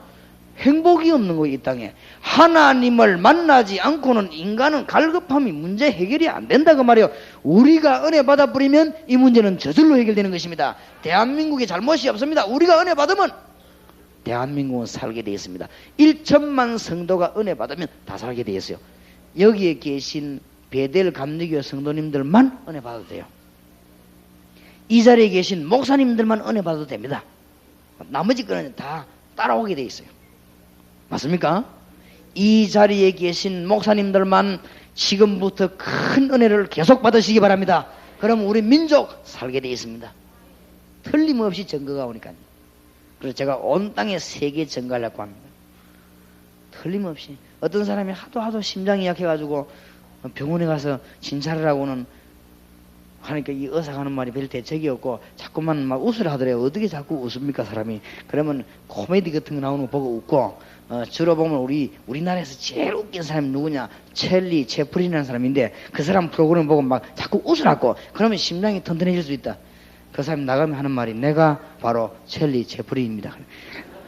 행복이 없는 거예요, 이 땅에. 하나님을 만나지 않고는 인간은 갈급함이 문제 해결이 안 된다 그 말이에요. 우리가 은혜 받아버리면 이 문제는 저절로 해결되는 것입니다. 대한민국에 잘못이 없습니다. 우리가 은혜 받으면 대한민국은 살게 되어 있습니다. 1천만 성도가 은혜 받으면 다 살게 되어 있어요. 여기에 계신 베델 감리교 성도님들만 은혜 받아도 돼요. 이 자리에 계신 목사님들만 은혜 받아도 됩니다. 나머지 거는 다 따라오게 되어 있어요. 맞습니까? 이 자리에 계신 목사님들만 지금부터 큰 은혜를 계속 받으시기 바랍니다. 그럼 우리 민족 살게 되어 있습니다. 틀림없이 증거가 오니까요. 그래서 제가 온 땅에 세계 증거하려고 합니다. 틀림없이. 어떤 사람이 하도 심장이 약해가지고 병원에 가서 진찰을 하고는 하니까 이 의사가 하는 말이 별 대책이 없고 자꾸만 막 웃으려 하더래요. 어떻게 자꾸 웃습니까 사람이. 그러면 코미디 같은 거 나오는 거 보고 웃고 주로 보면 우리나라에서 제일 웃긴 사람이 누구냐? 첼리 채플린이라는 사람인데 그 사람 프로그램 보고 막 자꾸 웃으라고. 그러면 심장이 튼튼해질 수 있다. 그 사람이 나가면 하는 말이 내가 바로 첼리 채플린입니다.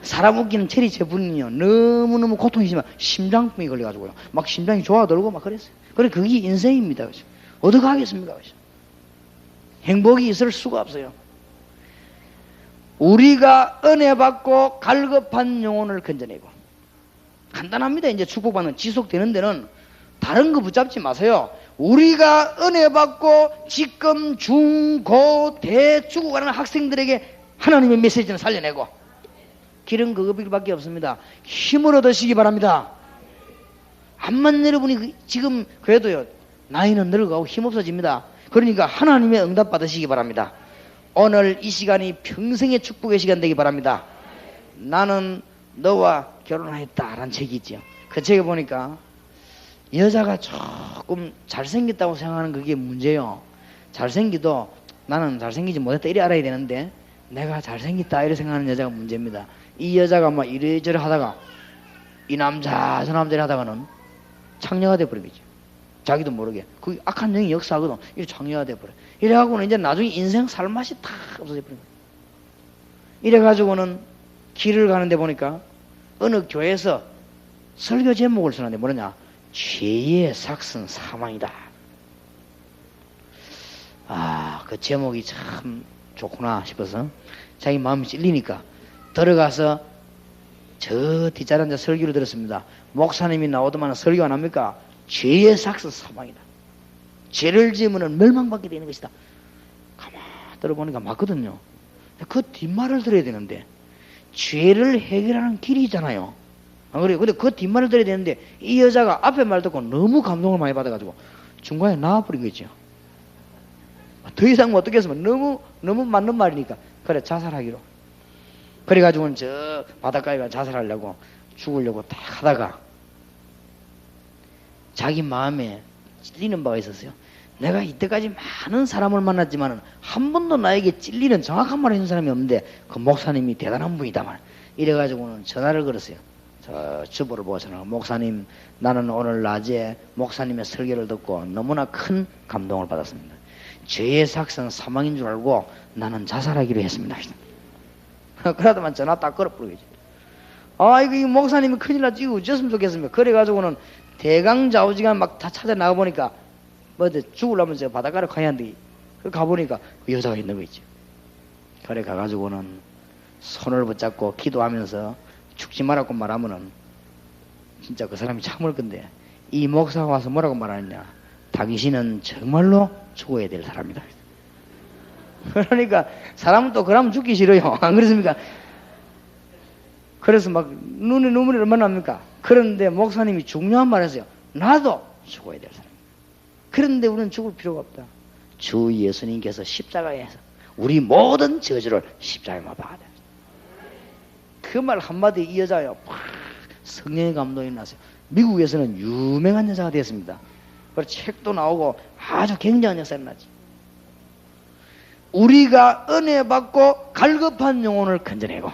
사람 웃기는 첼리 채플린이요 너무너무 고통이 심한 심장병이 걸려가지고요 막 심장이 좋아들고 막 그랬어요. 그래 그게 인생입니다. 그렇죠? 어떻게 하겠습니까? 그렇죠? 행복이 있을 수가 없어요. 우리가 은혜 받고 갈급한 영혼을 건져내고 간단합니다. 이제 축복받는 지속되는 데는 다른 거 붙잡지 마세요. 우리가 은혜 받고 지금 중, 고, 대 죽어가는 학생들에게 하나님의 메시지를 살려내고 길은 그것밖에 없습니다. 힘을 얻으시기 바랍니다. 암만 여러분이 지금 그래도요 나이는 늙어가고 힘없어집니다. 그러니까 하나님의 응답 받으시기 바랍니다. 오늘 이 시간이 평생의 축복의 시간 되기 바랍니다. 나는 너와 결혼하였다라는 책이 있죠. 그 책에 보니까 여자가 조금 잘생겼다고 생각하는 그게 문제요. 잘생기도 나는 잘생기지 못했다 이래 알아야 되는데 내가 잘생겼다 이래 생각하는 여자가 문제입니다. 이 여자가 막 이래저래 하다가 이 남자 저 남자를 하다가는 창녀가 돼버리겠죠. 자기도 모르게. 그 악한 영이 역사하거든. 이래 장애화돼 버려. 이래가고는 이제 나중에 인생 살 맛이 다 없어져 버린 거야. 이래가지고는 길을 가는데 보니까 어느 교회에서 설교 제목을 쓰는데 뭐냐? 죄의 삭슨 사망이다. 아, 그 제목이 참 좋구나 싶어서 자기 마음이 찔리니까 들어가서 저 뒷자리 앉아 설교를 들었습니다. 목사님이 나오더만 설교 안 합니까? 죄의 삭슨 사망이다. 죄를 지으면 멸망받게 되는 것이다. 가만 들어보니까 맞거든요. 그 뒷말을 들어야 되는데 죄를 해결하는 길이 있잖아요. 안 그래요? 근데 그 뒷말을 들어야 되는데 이 여자가 앞에 말 듣고 너무 감동을 많이 받아가지고 중간에 나와버린 거죠. 더 이상 못 듣겠으면 너무 맞는 말이니까 그래 자살하기로. 그래가지고는 저 바닷가에 가 자살하려고 죽으려고 딱 하다가 자기 마음에 찔리는 바가 있었어요. 내가 이때까지 많은 사람을 만났지만 한 번도 나에게 찔리는 정확한 말을 해준 사람이 없는데 그 목사님이 대단한 분이다 말. 이래가지고는 전화를 걸었어요. 저 주보를 보고 전화. 목사님, 나는 오늘 낮에 목사님의 설교를 듣고 너무나 큰 감동을 받았습니다. 죄의 삭선 사망인 줄 알고 나는 자살하기로 했습니다. 그러다만 전화 딱 걸어버리겠지. 아, 이거 이 목사님이 큰일 났지. 이거 어쩌으면 좋겠습니까? 그래가지고는 대강좌우지간 막 다 찾아 나가보니까 뭐 죽으려면 저 바닷가를 가야 한대. 그 가보니까 그 여자가 있는 거 있죠. 그래 가가지고는 손을 붙잡고 기도하면서 죽지 말라고 말하면은 진짜 그 사람이 참을 건데 이 목사가 와서 뭐라고 말하느냐? 당신은 정말로 죽어야 될 사람이다. 그러니까 사람은 또 그러면 죽기 싫어요. 안 그렇습니까? 그래서 막 눈에 눈물이 얼마나 납니까? 그런데 목사님이 중요한 말을 했어요. 나도 죽어야 될 사람. 그런데 우리는 죽을 필요가 없다. 주 예수님께서 십자가에서 우리 모든 저주를 십자가에 받아. 그 말 한마디에 이 여자요 성령의 감동이 났어요. 미국에서는 유명한 여자가 되었습니다. 그리고 책도 나오고 아주 굉장한 역사가 났지. 우리가 은혜 받고 갈급한 영혼을 건져내고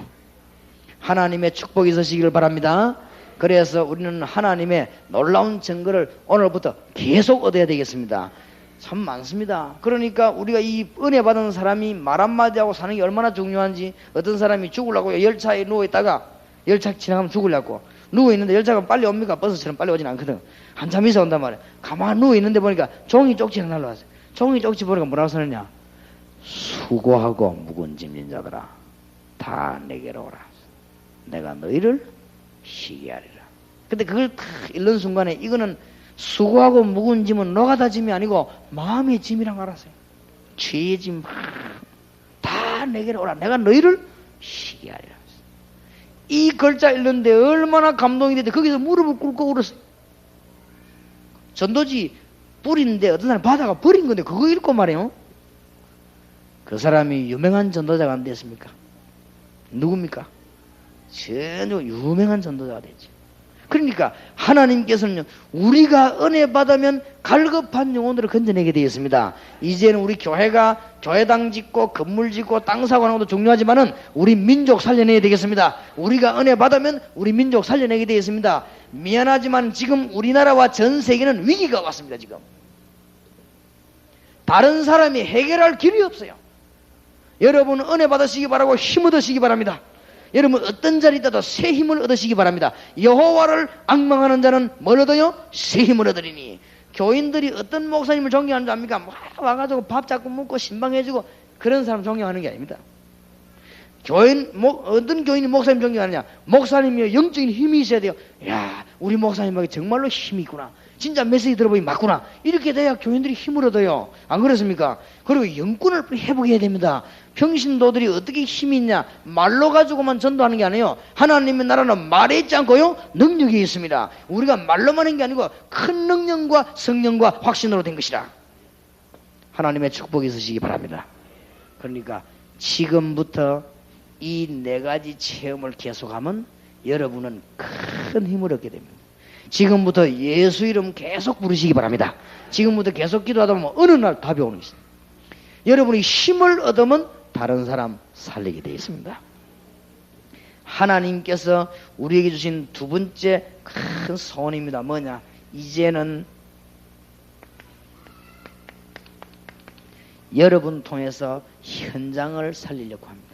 하나님의 축복이 있으시기를 바랍니다. 그래서 우리는 하나님의 놀라운 증거를 오늘부터 계속 얻어야 되겠습니다. 참 많습니다. 그러니까 우리가 이 은혜 받은 사람이 말 한마디 하고 사는 게 얼마나 중요한지. 어떤 사람이 죽으려고 열차에 누워있다가 열차 지나가면 죽으려고 누워있는데 열차가 빨리 옵니까? 버스처럼 빨리 오진 않거든. 한참 있어 온단 말이야. 가만히 누워있는데 보니까 종이 쪽지가 날라왔어요. 종이 쪽지 보니까 뭐라고 써느냐? 수고하고 묵은 짐진 자들아 다 내게로 오라. 내가 너희를 쉬게 하리라. 근데 그걸 읽는 순간에 이거는 수고하고 묵은 짐은 노가다 짐이 아니고 마음의 짐이란 걸 알았어요. 죄의 짐 다 내게로 오라. 내가 너희를 쉬게 하리라. 이 글자 읽는데 얼마나 감동이 됐는데 거기서 무릎을 꿇고 울었어요. 전도지 뿌리는데 어떤 사람이 바다가 버린 건데 그거 읽고 말이에요. 그 사람이 유명한 전도자가 안 됐습니까? 누굽니까? 전혀 유명한 전도자가 됐죠. 그러니까 하나님께서는 우리가 은혜 받으면 갈급한 영혼들을 건져내게 되었습니다. 이제는 우리 교회가 교회당 짓고 건물 짓고 땅 사고 하는 것도 중요하지만은 우리 민족 살려내야 되겠습니다. 우리가 은혜 받으면 우리 민족 살려내게 되었습니다. 미안하지만 지금 우리나라와 전 세계는 위기가 왔습니다. 지금 다른 사람이 해결할 길이 없어요. 여러분 은혜 받으시기 바라고 힘 얻으시기 바랍니다. 여러분 어떤 자리에 있다도 새 힘을 얻으시기 바랍니다. 여호와를 앙망하는 자는 뭘 얻어요? 새 힘을 얻으리니. 교인들이 어떤 목사님을 존경하는 줄 압니까? 와가지고 밥 자꾸 먹고 신방해주고 그런 사람 존경하는 게 아닙니다. 어떤 교인이 목사님 존경하느냐? 목사님이 영적인 힘이 있어야 돼요. 야, 우리 목사님에게 정말로 힘이 있구나. 진짜 메시지 들어보니 맞구나. 이렇게 돼야 교인들이 힘을 얻어요. 안 그렇습니까? 그리고 영권을 회복해야 됩니다. 평신도들이 어떻게 힘이 있냐? 말로 가지고만 전도하는 게 아니에요. 하나님의 나라는 말에 있지 않고요, 능력이 있습니다. 우리가 말로만 하는 게 아니고 큰 능력과 성령과 확신으로 된 것이라. 하나님의 축복이 있으시기 바랍니다. 그러니까 지금부터 이 네 가지 체험을 계속하면 여러분은 큰 힘을 얻게 됩니다. 지금부터 예수 이름 계속 부르시기 바랍니다. 지금부터 계속 기도하다 보면 어느 날 답이 오는 것입니다. 여러분이 힘을 얻으면 다른 사람 살리게 되어 있습니다. 하나님께서 우리에게 주신 두 번째 큰 소원입니다. 뭐냐? 이제는 여러분 통해서 현장을 살리려고 합니다.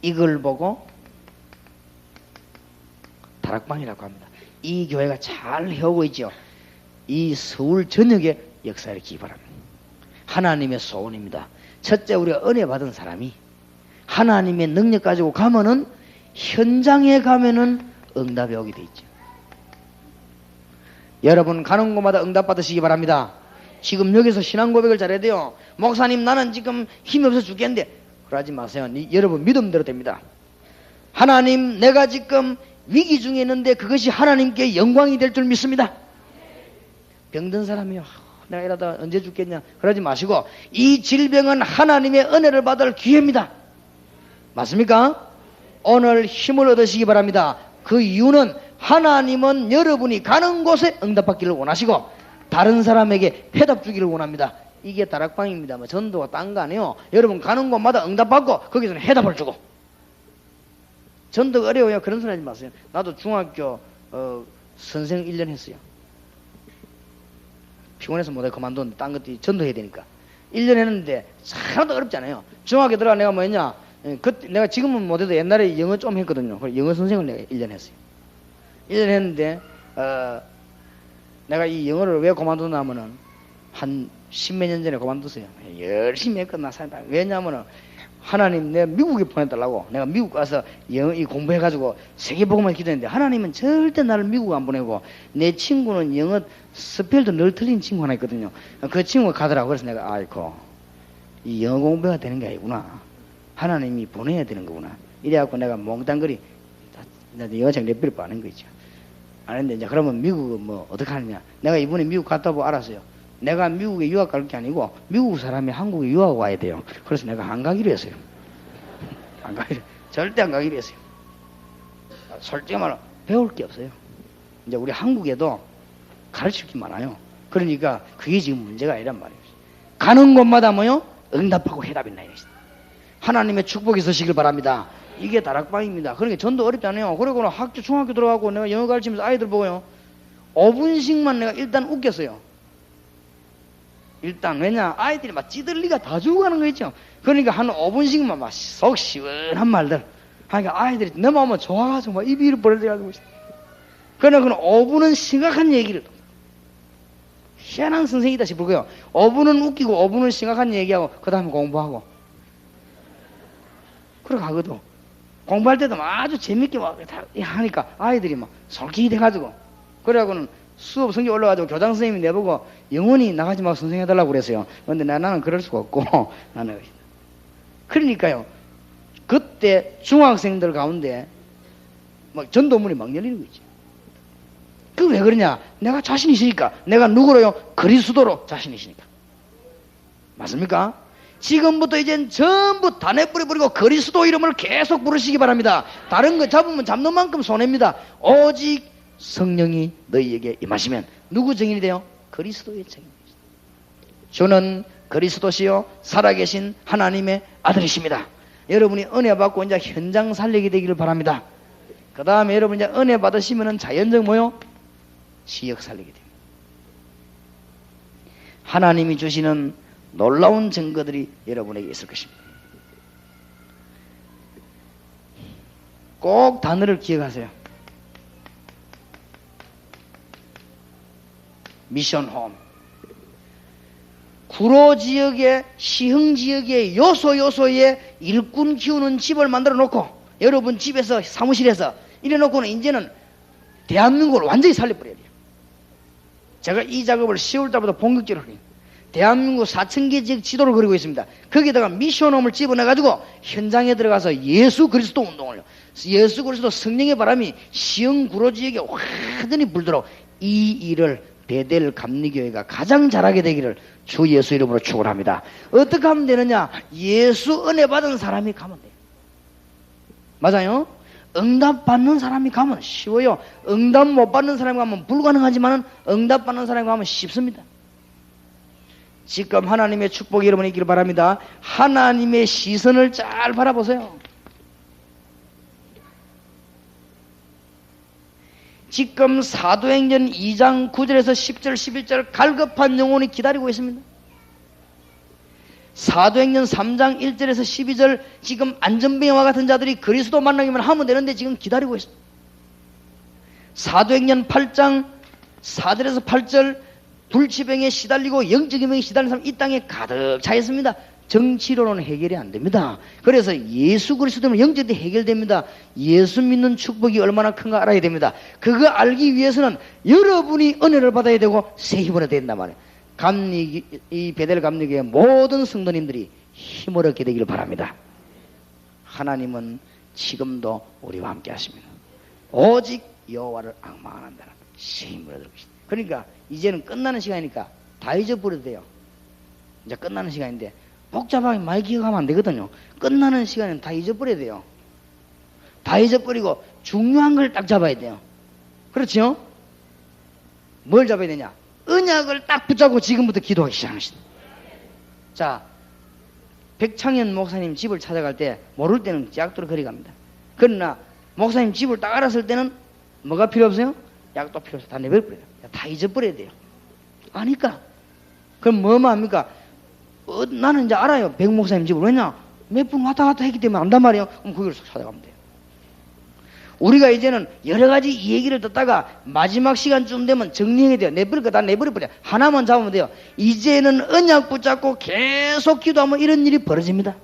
이걸 보고 다락방이라고 합니다. 이 교회가 잘 해오고 있죠. 이 서울 전역에 역사를 기바랍니다. 하나님의 소원입니다. 첫째, 우리가 은혜 받은 사람이 하나님의 능력 가지고 가면은, 현장에 가면은 응답이 오게 돼 있죠. 여러분 가는 곳마다 응답 받으시기 바랍니다. 지금 여기서 신앙 고백을 잘해야 돼요. 목사님 나는 지금 힘이 없어 죽겠는데, 그러지 마세요. 여러분 믿음대로 됩니다. 하나님, 내가 지금 위기 중에 있는데 그것이 하나님께 영광이 될 줄 믿습니다. 병든 사람이요, 내가 이러다 언제 죽겠냐, 그러지 마시고, 이 질병은 하나님의 은혜를 받을 기회입니다. 맞습니까? 오늘 힘을 얻으시기 바랍니다. 그 이유는 하나님은 여러분이 가는 곳에 응답받기를 원하시고 다른 사람에게 해답 주기를 원합니다. 이게 다락방입니다. 뭐 전도가 딴 거 아니에요. 여러분 가는 곳마다 응답받고 거기서는 해답을 주고. 전도가 어려워요. 그런 소리 하지 마세요. 나도 중학교 선생 1년 했어요. 피곤해서 못해 그만뒀는데 딴 것도 전도해야 되니까 1년 했는데 하나도 어렵지 않아요. 중학교 들어가 내가 뭐였냐, 그때 내가 지금은 못해도 옛날에 영어 좀 했거든요. 영어 선생을 내가 1년 했어요. 1년 했는데 내가 이 영어를 왜 그만두나 하면은 한 10몇 년 전에 그만뒀어요. 열심히 했거든. 왜냐하면은 하나님 내가 미국에 보내달라고, 내가 미국 가서 영어 공부해가지고 세계복음을 기도했는데 하나님은 절대 나를 미국 안 보내고, 내 친구는 영어 스펠도 늘 틀린 친구 하나 있거든요. 그 친구가 가더라고. 그래서 내가 아이고, 이 영어 공부가 되는 게 아니구나, 하나님이 보내야 되는 거구나. 이래갖고 내가 몽땅거리 영어책 몇 배를 빠는 거 있죠. 아는데 이제 그러면 미국은 뭐 어떻게 하느냐, 내가 이번에 미국 갔다 보고 알았어요. 내가 미국에 유학 갈 게 아니고 미국 사람이 한국에 유학 와야 돼요. 그래서 내가 안 가기로 했어요. 안 가기로, 절대 안 가기로 했어요. 솔직히 말로 배울 게 없어요. 이제 우리 한국에도 가르칠 게 많아요. 그러니까 그게 지금 문제가 아니란 말이에요. 가는 곳마다 뭐요? 응답하고 해답이 있나 이랬어요. 하나님의 축복이 있으시길 바랍니다. 이게 다락방입니다. 그러니까 전도 어렵지 않아요. 그러고는 학교, 중학교 들어가고 내가 영어 가르치면서 아이들 보고요, 5분씩만 내가 일단 웃겼어요. 일단 왜냐, 아이들이 막 찌들리가 다 죽어가는 거 있죠. 그러니까 한 5분씩만 막 속 시원한 말들 하니까 아이들이 내 마음은 좋아가지고 막 입이 벌어져가지고. 그러나 그 5분은 심각한 얘기를, 희한한 선생이다 싶고요, 5분은 웃기고 5분은 심각한 얘기하고 그 다음에 공부하고 그러고 하거든. 공부할 때도 아주 재밌게 막 하니까 아이들이 막 솔깃해가지고, 그래갖고는 수업 성적 올라가지고 교장 선생님이 내보고 영원히 나가지 말고 선생해달라고 그랬어요. 근데 나는 그럴 수가 없고, 나는. 그러니까요, 그때 중학생들 가운데 막 전도문이 막 열리는 거 있지. 그 왜 그러냐, 내가 자신 있으니까. 내가 누구로요? 그리스도로 자신 있으니까. 맞습니까? 지금부터 이젠 전부 다 내버려버리고 그리스도 이름을 계속 부르시기 바랍니다. 다른 거 잡으면 잡는 만큼 손해입니다. 오직 성령이 너희에게 임하시면 누구 증인이 돼요? 그리스도의 증인이 돼요. 주는 그리스도시요 살아계신 하나님의 아들이십니다. 여러분이 은혜 받고 이제 현장 살리게 되기를 바랍니다. 그 다음에 여러분 이제 은혜 받으시면은 자연적 뭐요? 지역 살리게 됩니다. 하나님이 주시는 놀라운 증거들이 여러분에게 있을 것입니다. 꼭 단어를 기억하세요. 미션홈. 구로 지역에, 시흥 지역에 요소에 일꾼 키우는 집을 만들어 놓고, 여러분 집에서 사무실에서 이래 놓고는 이제는 대한민국을 완전히 살려버려야 돼요. 제가 이 작업을 10월 달부터 본격적으로 해요. 대한민국 4,000개 지역 지도를 그리고 있습니다. 거기다가 미션홈을 집어넣어가지고 현장에 들어가서 예수 그리스도 운동을, 예수 그리스도 성령의 바람이 시흥 구로 지역에 완전히 불도록 이 일을 베델 감리교회가 가장 잘하게 되기를 주 예수 이름으로 축원합니다. 어떻게 하면 되느냐? 예수 은혜 받은 사람이 가면 돼요. 맞아요? 응답 받는 사람이 가면 쉬워요. 응답 못 받는 사람이 가면 불가능하지만 응답 받는 사람이 가면 쉽습니다. 지금 하나님의 축복이 여러분에 있기를 바랍니다. 하나님의 시선을 잘 바라보세요. 지금 사도행전 2장 9절에서 10절 11절 갈급한 영혼이 기다리고 있습니다. 사도행전 3장 1절에서 12절 지금 안전병과 같은 자들이 그리스도 만나기만 하면 되는데 지금 기다리고 있습니다. 사도행전 8장 4절에서 8절 불치병에 시달리고 영적인 병에 시달린 사람 이 땅에 가득 차 있습니다. 정치로는 해결이 안 됩니다. 그래서 예수 그리스도는 영적으로 해결됩니다. 예수 믿는 축복이 얼마나 큰가 알아야 됩니다. 그거 알기 위해서는 여러분이 은혜를 받아야 되고 새 힘을 얻어야 된단 말이에요. 이 베델 감리교의 모든 성도님들이 힘을 얻게 되기를 바랍니다. 하나님은 지금도 우리와 함께 하십니다. 오직 여호와를 앙망한다는 새 힘을 얻을 것이다. 그러니까 이제는 끝나는 시간이니까 다 잊어버려도 돼요. 이제 끝나는 시간인데 복잡하게 많이 기억하면 안 되거든요. 끝나는 시간에는 다 잊어버려야 돼요. 다 잊어버리고 중요한 걸 딱 잡아야 돼요. 그렇죠? 뭘 잡아야 되냐? 언약을 딱 붙잡고 지금부터 기도하기 시작합시다. 자, 백창현 목사님 집을 찾아갈 때 모를 때는 약도로 거리 갑니다. 그러나 목사님 집을 딱 알았을 때는 뭐가 필요 없어요? 약도 필요 없어요. 다 내버려버려요. 다 잊어버려야 돼요. 아니까. 그럼 뭐만 합니까? 나는 이제 알아요. 백 목사님 집을. 왜냐? 몇 분 왔다 갔다 했기 때문에 안단 말이에요. 그럼 거기를 찾아가면 돼요. 우리가 이제는 여러 가지 얘기를 듣다가 마지막 시간쯤 되면 정리해야 돼요. 내버릴 거 다 내버려버려. 하나만 잡으면 돼요. 이제는 언약 붙잡고 계속 기도하면 이런 일이 벌어집니다.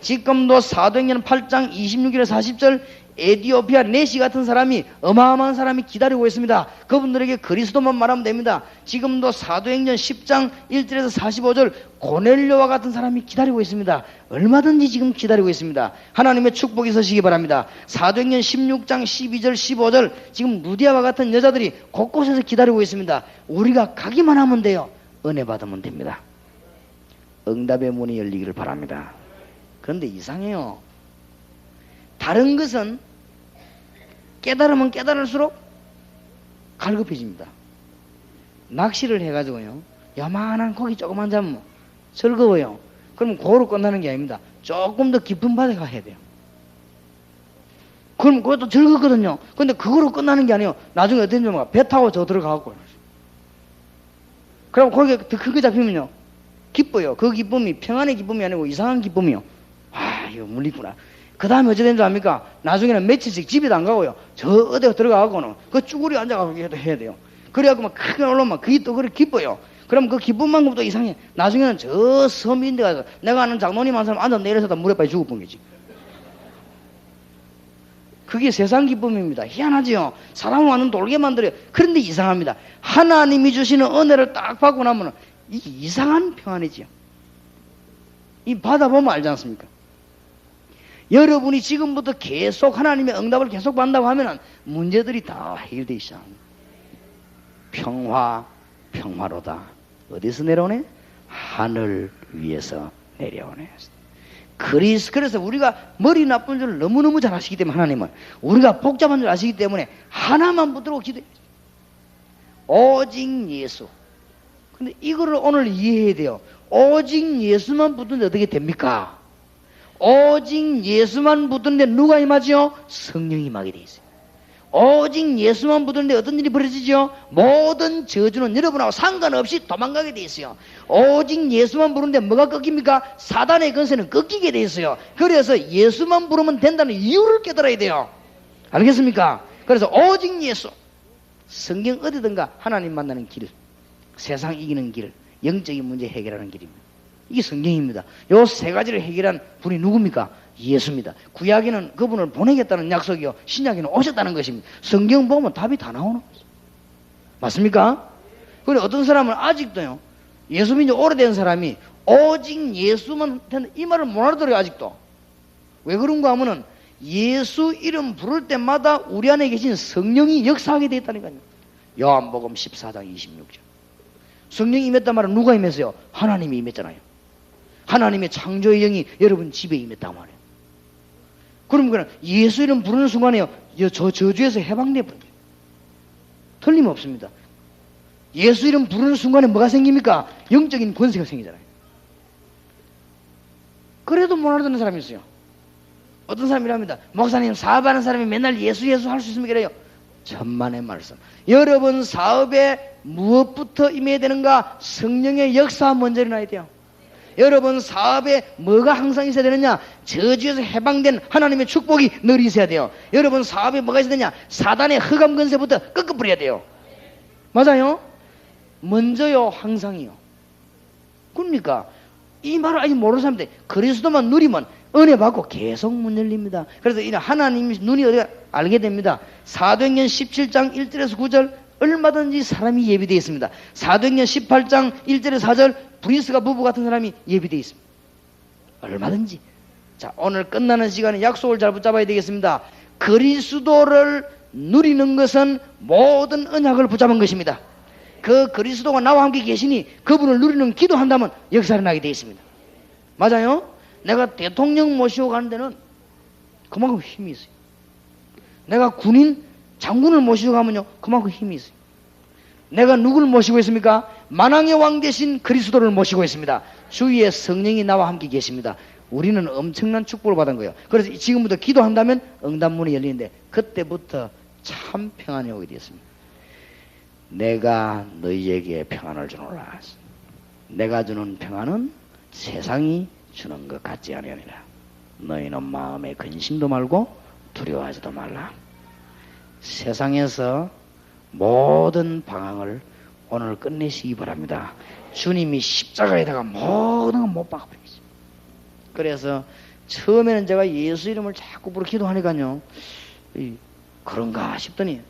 지금도 사도행전 8장 26절 40절 에디오피아 네시 같은 사람이 어마어마한 사람이 기다리고 있습니다. 그분들에게 그리스도만 말하면 됩니다. 지금도 사도행전 10장 1절에서 45절 고넬료와 같은 사람이 기다리고 있습니다. 얼마든지 지금 기다리고 있습니다. 하나님의 축복이 있으시기 바랍니다. 사도행전 16장 12절 15절 지금 루디아와 같은 여자들이 곳곳에서 기다리고 있습니다. 우리가 가기만 하면 돼요. 은혜 받으면 됩니다. 응답의 문이 열리기를 바랍니다. 그런데 이상해요. 다른 것은 깨달으면 깨달을수록 갈급해집니다. 낚시를 해가지고요, 요만한 고기 조그만 잡으면 즐거워요. 그럼 그거로 끝나는 게 아닙니다. 조금 더 깊은 바다에 가야 돼요. 그럼 그것도 즐겁거든요. 근데 그거로 끝나는 게 아니에요. 나중에 어떤 점은 배 타고 저 들어가고 그럼 거기에 더 크게 잡히면요 기뻐요. 그 기쁨이 평안의 기쁨이 아니고 이상한 기쁨이요. 아, 이거 물리구나. 그 다음에 어찌 된 줄 압니까? 나중에는 며칠씩 집에도 안 가고요. 저 어디 들어가고는 그 쭈구리 앉아가지고 해야 돼요. 그래갖고 막 크게 올라오면 그게 또 그래 기뻐요. 그럼 그 기쁨만큼 또 이상해. 나중에는 저 섬인데 가서 내가 아는 장로님 한 사람 앉아 내려서다 물에 빠져 죽을 뻔겠지. 그게 세상 기쁨입니다. 희한하지요. 사람을 완전 돌게 만들어요. 그런데 이상합니다. 하나님이 주시는 은혜를 딱 받고 나면 이게 이상한 평안이지요. 이 받아보면 알지 않습니까? 여러분이 지금부터 계속 하나님의 응답을 계속 받는다고 하면 문제들이 다 해결되기 시작합니다. 평화로다. 어디서 내려오네? 하늘 위에서 내려오네. 그래서 우리가 머리 나쁜 줄 너무너무 잘 아시기 때문에 하나님은 우리가 복잡한 줄 아시기 때문에 하나만 붙들고 기도해요. 오직 예수. 근데 이거를 오늘 이해해야 돼요. 오직 예수만 붙는데 어떻게 됩니까? 오직 예수만 붙드는데 누가 임하죠? 성령이 임하게 돼 있어요. 오직 예수만 붙드는데 어떤 일이 벌어지죠? 모든 저주는 여러분하고 상관없이 도망가게 돼 있어요. 오직 예수만 부르는데 뭐가 꺾입니까? 사단의 권세는 꺾이게 돼 있어요. 그래서 예수만 부르면 된다는 이유를 깨달아야 돼요. 알겠습니까? 그래서 오직 예수. 성경 어디든가 하나님 만나는 길, 세상 이기는 길, 영적인 문제 해결하는 길입니다. 이게 성경입니다. 요 세 가지를 해결한 분이 누굽니까? 예수입니다. 구약에는 그분을 보내겠다는 약속이요, 신약에는 오셨다는 것입니다. 성경 보면 답이 다 나오는 거죠. 맞습니까? 그런데 어떤 사람은 아직도요, 예수 믿는 오래된 사람이 오직 예수만 이 말을 못 알아들어요. 아직도. 왜 그런가 하면은 예수 이름 부를 때마다 우리 안에 계신 성령이 역사하게 되어 있다니까요. 요한복음 14장 26절. 성령이 임했단 말은 누가 임했어요? 하나님이 임했잖아요. 하나님의 창조의 영이 여러분 집에 임했단 말이에요. 그럼 그냥 예수 이름 부르는 순간에요, 저 저주에서 해방돼 버려요. 틀림없습니다. 예수 이름 부르는 순간에 뭐가 생깁니까? 영적인 권세가 생기잖아요. 그래도 못 알아듣는 사람이 있어요. 어떤 사람이랍니다. 목사님, 사업하는 사람이 맨날 예수 할 수 있습니까? 이래요. 천만의 말씀. 여러분 사업에 무엇부터 임해야 되는가? 성령의 역사 먼저 일어나야 돼요. 여러분 사업에 뭐가 항상 있어야 되느냐? 저주에서 해방된 하나님의 축복이 늘 있어야 돼요. 여러분 사업에 뭐가 있어야 되냐? 사단의 흑암 근세부터 꺾어버려야 돼요. 맞아요? 먼저요, 항상이요. 그러니까 이 말을 아직 모르는 사람들, 그리스도만 누리면 은혜 받고 계속 문 열립니다. 그래서 이 하나님 눈이 어디가 알게 됩니다. 사도행전 17장 1절에서 9절 얼마든지 사람이 예비되어 있습니다. 사도행전 18장 1절에서 4절 브리스가 부부 같은 사람이 예비되어 있습니다. 얼마든지. 자, 오늘 끝나는 시간에 약속을 잘 붙잡아야 되겠습니다. 그리스도를 누리는 것은 모든 언약을 붙잡은 것입니다. 그 그리스도가 나와 함께 계시니 그분을 누리는 기도한다면 역사를 나게 되어 있습니다. 맞아요? 내가 대통령 모시고 가는 데는 그만큼 힘이 있어요. 내가 군인, 장군을 모시고 가면요 그만큼 힘이 있어요. 내가 누구를 모시고 있습니까? 만왕의 왕 대신 그리스도를 모시고 있습니다. 주위에 성령이 나와 함께 계십니다. 우리는 엄청난 축복을 받은 거예요. 그래서 지금부터 기도한다면 응답문이 열리는데 그때부터 참 평안이 오게 되었습니다. 내가 너희에게 평안을 주노라. 내가 주는 평안은 세상이 주는 것 같지 아니하니라. 너희는 마음에 근심도 말고 두려워하지도 말라. 세상에서 모든 방황을 오늘 끝내시기 바랍니다. 주님이 십자가에다가 모든 걸 못 박아버리겠습니다. 그래서 처음에는 제가 예수 이름을 자꾸 부르 기도하니까요 그런가 싶더니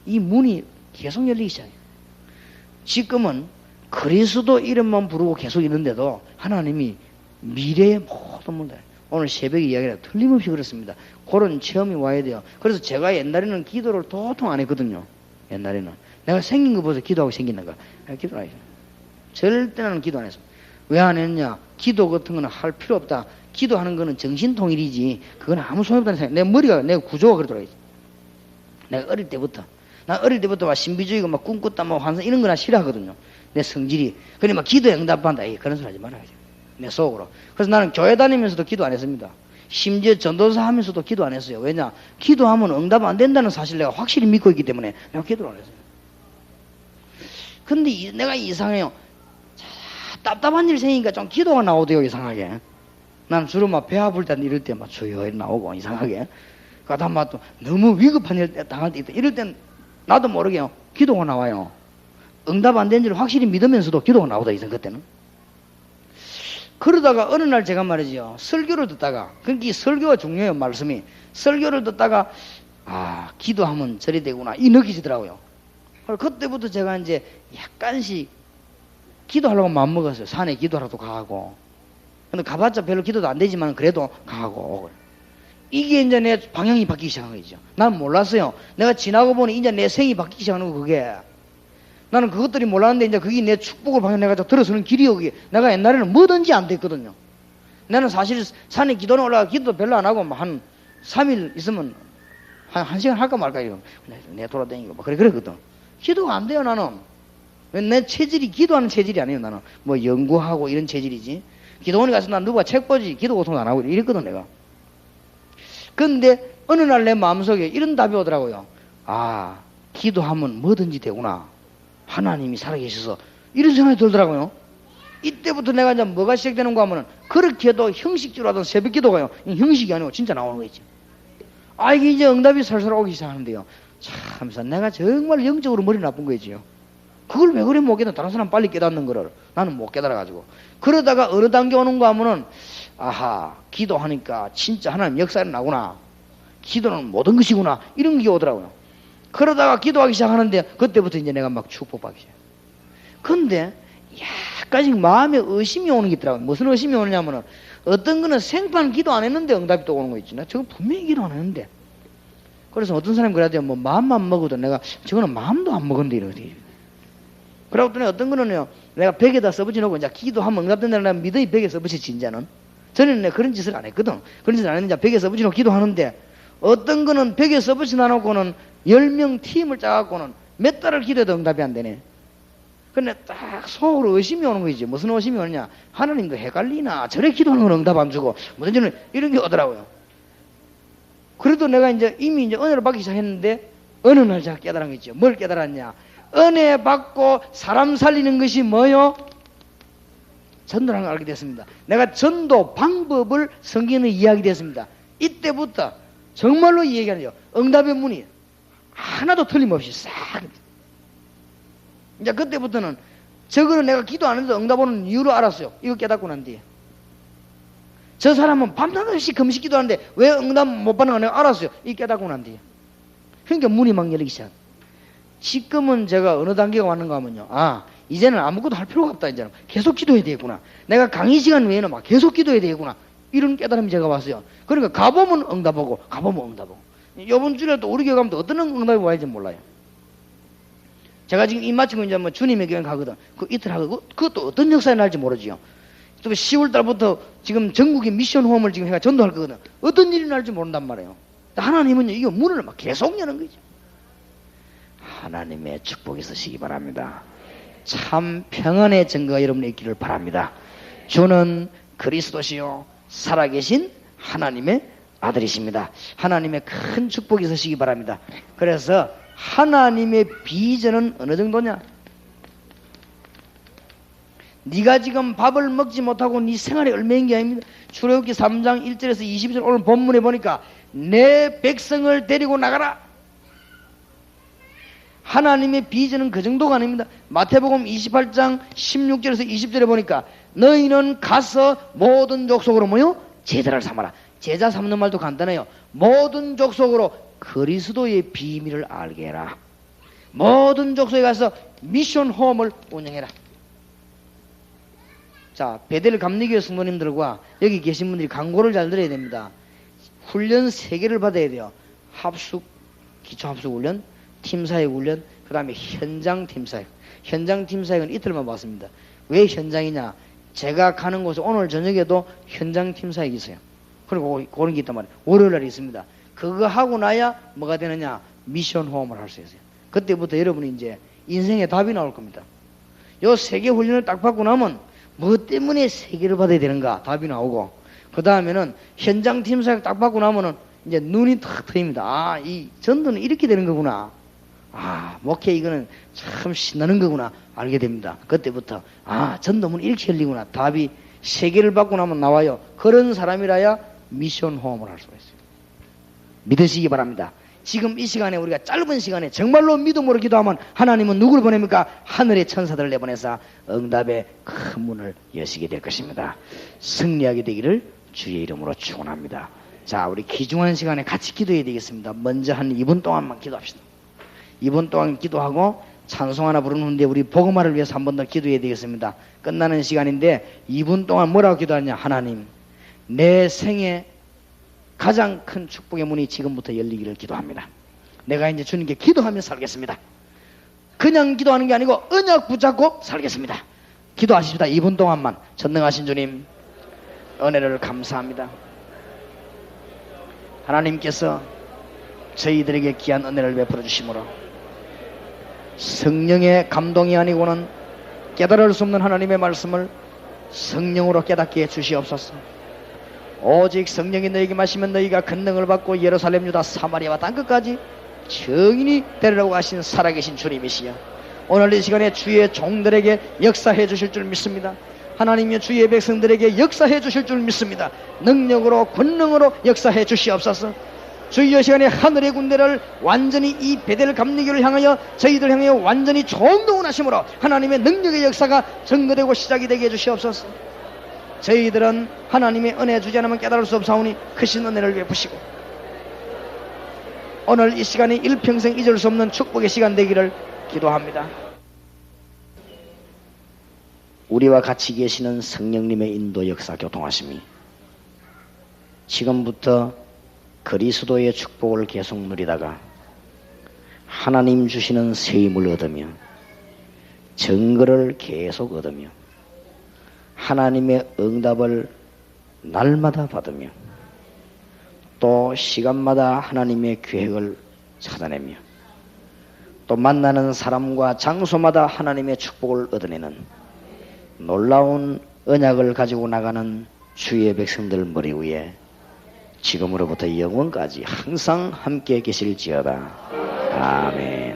이 문이 계속 열리기 시작해요. 지금은 그리스도 이름만 부르고 계속 있는데도 하나님이 미래의 모든 문제, 오늘 새벽에 이야기가 틀림없이 그렇습니다. 그런 체험이 와야 돼요. 그래서 제가 옛날에는 기도를 도통 안 했거든요. 옛날에는 내가 생긴 거 보서 기도하고 생기는 거 기도 안 했어요. 절대 나는 기도 안 했습니다. 왜 안 했냐? 기도 같은 거는 할 필요 없다. 기도하는 거는 정신통일이지 그건 아무 소용없다는 생각. 내 머리가, 내 구조가 그러더라고요. 내가 어릴 때부터 막 신비주의고 막 꿈꿨다 뭐 환상 이런 거나 싫어하거든요. 내 성질이. 그러니 막 기도에 응답한다. 그런 소리 하지 말아야죠. 내 속으로. 그래서 나는 교회 다니면서도 기도 안 했습니다. 심지어 전도사 하면서도 기도 안 했어요. 왜냐? 기도하면 응답 안 된다는 사실 내가 확실히 믿고 있기 때문에 내가 기도를 안 했어요. 근데 내가 이상해요. 답답한 일 생기니까 좀 기도가 나오대요. 이상하게. 난 주로 막 배 아플 때 이럴 때 막 주여 나오고 이상하게. 그러다 막 또 너무 위급한 일 당할 때 있다. 이럴 땐 나도 모르게요. 기도가 나와요. 응답 안 된 줄 확실히 믿으면서도 기도가 나오다 이상 그때는. 그러다가 어느 날 제가 말이죠. 설교를 듣다가, 그러니까 이 설교가 중요해요, 말씀이. 설교를 듣다가, 기도하면 저리 되구나. 이 느끼시더라고요. 그때부터 제가 이제 약간씩 기도하려고 마음먹었어요. 산에 기도하러도 가고. 근데 가봤자 별로 기도도 안 되지만 그래도 가고. 이게 이제 내 방향이 바뀌기 시작한 거죠. 난 몰랐어요. 내가 지나고 보니 이제 내 생이 바뀌기 시작하는 거, 그게. 나는 그것들이 몰랐는데 이제 그게 내 축복을 방향해가지고 들어서는 길이요, 그게. 내가 옛날에는 뭐든지 안 됐거든요. 나는 사실 산에 기도는 올라가 기도도 별로 안 하고 한 3일 있으면 한 시간 할까 말까 이러고 내 돌아다니고 막 그랬거든. 기도가 안 돼요, 나는. 내 체질이 기도하는 체질이 아니에요, 나는. 뭐 연구하고 이런 체질이지. 기도원에 가서 난 누가 책 보지 기도 고통 안 하고 이랬거든, 내가. 근데 어느 날 내 마음속에 이런 답이 오더라고요. 기도하면 뭐든지 되구나. 하나님이 살아계셔서 이런 생각이 들더라고요. 이때부터 내가 이제 뭐가 시작되는가 하면은 그렇게 해도 형식적으로 하던 새벽 기도가요. 형식이 아니고 진짜 나오는 거 있죠. 이게 이제 응답이 설설 오기 시작하는데요. 참, 내가 정말 영적으로 머리 나쁜 거지요. 그걸 왜 그래 못 깨달아? 다른 사람 빨리 깨닫는 거를 나는 못 깨달아가지고. 그러다가 어느 단계 오는가 하면은 기도하니까 진짜 하나님 역사가 나구나. 기도는 모든 것이구나. 이런 게 오더라고요. 그러다가 기도하기 시작하는데 그때부터 이제 내가 막 축복받기 시작해요. 근데 약간씩 마음에 의심이 오는 게 있더라고요. 무슨 의심이 오느냐면은 어떤 거는 생판 기도 안 했는데 응답이 또 오는 거 있지. 나 저거 분명히 기도 안 했는데. 그래서 어떤 사람이 그래야 돼요. 뭐 마음만 먹어도 내가 저거는 마음도 안 먹었는데 이러거든요. 그러고 또 어떤 거는요. 내가 벽에다 써붙여 놓고 이제 기도하면 응답된다는 믿음이 벽에 써붙이지 이제는. 전에는 내가 그런 짓을 안 했거든. 그런 짓을 안 했는데 벽에 써붙여 놓고 기도하는데 어떤 거는 벽에 써붙여 놔놓고는 10명 팀을 짜갖고는 몇 달을 기도해도 응답이 안 되네. 근데 딱 속으로 의심이 오는 거지. 무슨 의심이 오느냐. 하나님도 헷갈리나. 저래 기도하는 건 응답 안 주고. 무슨 저는 이런 게 오더라고요. 그래도 내가 이제 이미 이제 은혜를 받기 시작했는데 어느 날 제가 깨달은 거 있죠. 뭘 깨달았냐. 은혜 받고 사람 살리는 것이 뭐요? 전도라는 걸 알게 됐습니다. 내가 전도 방법을 성경에 이야기됐습니다. 이때부터 정말로 이 얘기하는 응답의 문이 하나도 틀림없이 싹. 이제 그때부터는 저거는 내가 기도 안 해도 응답 오는 이유로 알았어요. 이거 깨닫고 난 뒤에. 저 사람은 밤낮없이 금식 기도하는데 왜 응답 못 받는 거 내가 알았어요. 이거 깨닫고 난 뒤에. 그러니까 문이 막 열리기 시작. 지금은 제가 어느 단계가 왔는가 하면요. 아, 이제는 아무것도 할 필요가 없다. 이제는 계속 기도해야 되겠구나. 내가 강의 시간 외에는 막 계속 기도해야 되겠구나. 이런 깨달음이 제가 왔어요. 그러니까 가보면 응답하고 가보면 응답하고. 이번 주에 또 우리 교회 가면 또 어떤 응답이 와야지 몰라요. 제가 지금 입 맞추고 이제 뭐 주님의 교회 가거든. 그 이틀 하고 그것도 어떤 역사에 날지 모르지요. 또 10월 달부터 지금 전국의 미션 호흡을 지금 해가 전도할 거거든. 어떤 일이 날지 모른단 말이에요. 하나님은요, 이거 문을 막 계속 여는 거죠. 하나님의 축복이 있으시기 바랍니다. 참 평안의 증거가 여러분에 있기를 바랍니다. 주는 그리스도시요 살아계신 하나님의 아들이십니다. 하나님의 큰 축복이 있으시기 바랍니다. 그래서 하나님의 비전은 어느 정도냐? 네가 지금 밥을 먹지 못하고 네 생활이 얼마인 게 아닙니다. 출애굽기 3장 1절에서 22절 오늘 본문에 보니까 내 백성을 데리고 나가라. 하나님의 비전은 그 정도가 아닙니다. 마태복음 28장 16절에서 20절에 보니까 너희는 가서 모든 족속으로 모여 제자를 삼아라. 제자 삼는 말도 간단해요. 모든 족속으로 그리스도의 비밀을 알게 해라. 모든 족속에 가서 미션 홈을 운영해라. 자, 베델 감리교회 성도님들과 여기 계신 분들이 강고를 잘 들어야 됩니다. 훈련 3개를 받아야 돼요. 합숙, 기초합숙 훈련, 팀사역 훈련, 그 다음에 현장 팀사역. 현장 팀사역은 이틀만 받습니다. 왜 현장이냐? 제가 가는 곳에 오늘 저녁에도 현장 팀사역이 있어요. 그리고 그런 게 있단 말이에요. 월요일날이 있습니다. 그거 하고 나야 뭐가 되느냐? 미션 호흡을 할 수 있어요. 그때부터 여러분이 이제 인생의 답이 나올 겁니다. 요 3개 훈련을 딱 받고 나면 뭐 때문에 3개를 받아야 되는가? 답이 나오고, 그 다음에는 현장 팀사역 딱 받고 나면은 이제 눈이 탁 트입니다. 아, 이 전도는 이렇게 되는 거구나. 아, 목회 이거는 참 신나는 거구나. 알게 됩니다. 그때부터, 아, 전도문 이렇게 열리구나. 답이 3개를 받고 나면 나와요. 그런 사람이라야 미션 호흡을 할 수가 있어요. 믿으시기 바랍니다. 지금 이 시간에 우리가 짧은 시간에 정말로 믿음으로 기도하면 하나님은 누구를 보냅니까? 하늘의 천사들을 내보내서 응답의 큰 문을 여시게 될 것입니다. 승리하게 되기를 주의 이름으로 축원합니다. 자, 우리 귀중한 시간에 같이 기도해야 되겠습니다. 먼저 한 2분 동안만 기도합시다. 2분 동안 기도하고 찬송 하나 부르는 후인데 우리 복음화를 위해서 한 번 더 기도해야 되겠습니다. 끝나는 시간인데 2분 동안 뭐라고 기도하냐? 하나님, 내 생에 가장 큰 축복의 문이 지금부터 열리기를 기도합니다. 내가 이제 주님께 기도하며 살겠습니다. 그냥 기도하는 게 아니고 언약 붙잡고 살겠습니다. 기도하십시다. 2분 동안만. 전능하신 주님, 은혜를 감사합니다. 하나님께서 저희들에게 귀한 은혜를 베풀어 주심으로 성령의 감동이 아니고는 깨달을 수 없는 하나님의 말씀을 성령으로 깨닫게 해 주시옵소서. 오직 성령이 너희에게 마시면 너희가 권능을 받고 예루살렘, 유다, 사마리아와 땅끝까지 정인이 되리라고 하신 살아계신 주님이시여, 오늘 이 시간에 주의 종들에게 역사해 주실 줄 믿습니다. 하나님의 주의 백성들에게 역사해 주실 줄 믿습니다. 능력으로 권능으로 역사해 주시옵소서. 주의 시간에 하늘의 군대를 완전히 이 베델 감리교를 향하여 저희들 향하여 완전히 총동원하심으로 하나님의 능력의 역사가 증거되고 시작이 되게 해주시옵소서. 저희들은 하나님의 은혜 주지 않으면 깨달을 수 없사오니 크신 은혜를 베푸시고 오늘 이 시간이 일평생 잊을 수 없는 축복의 시간 되기를 기도합니다. 우리와 같이 계시는 성령님의 인도 역사 교통하심이 지금부터 그리스도의 축복을 계속 누리다가 하나님 주시는 세임을 얻으며 증거를 계속 얻으며 하나님의 응답을 날마다 받으며 또 시간마다 하나님의 계획을 찾아내며 또 만나는 사람과 장소마다 하나님의 축복을 얻어내는 놀라운 언약을 가지고 나가는 주의 백성들 머리 위에 지금으로부터 영원까지 항상 함께 계실지어다. 아멘.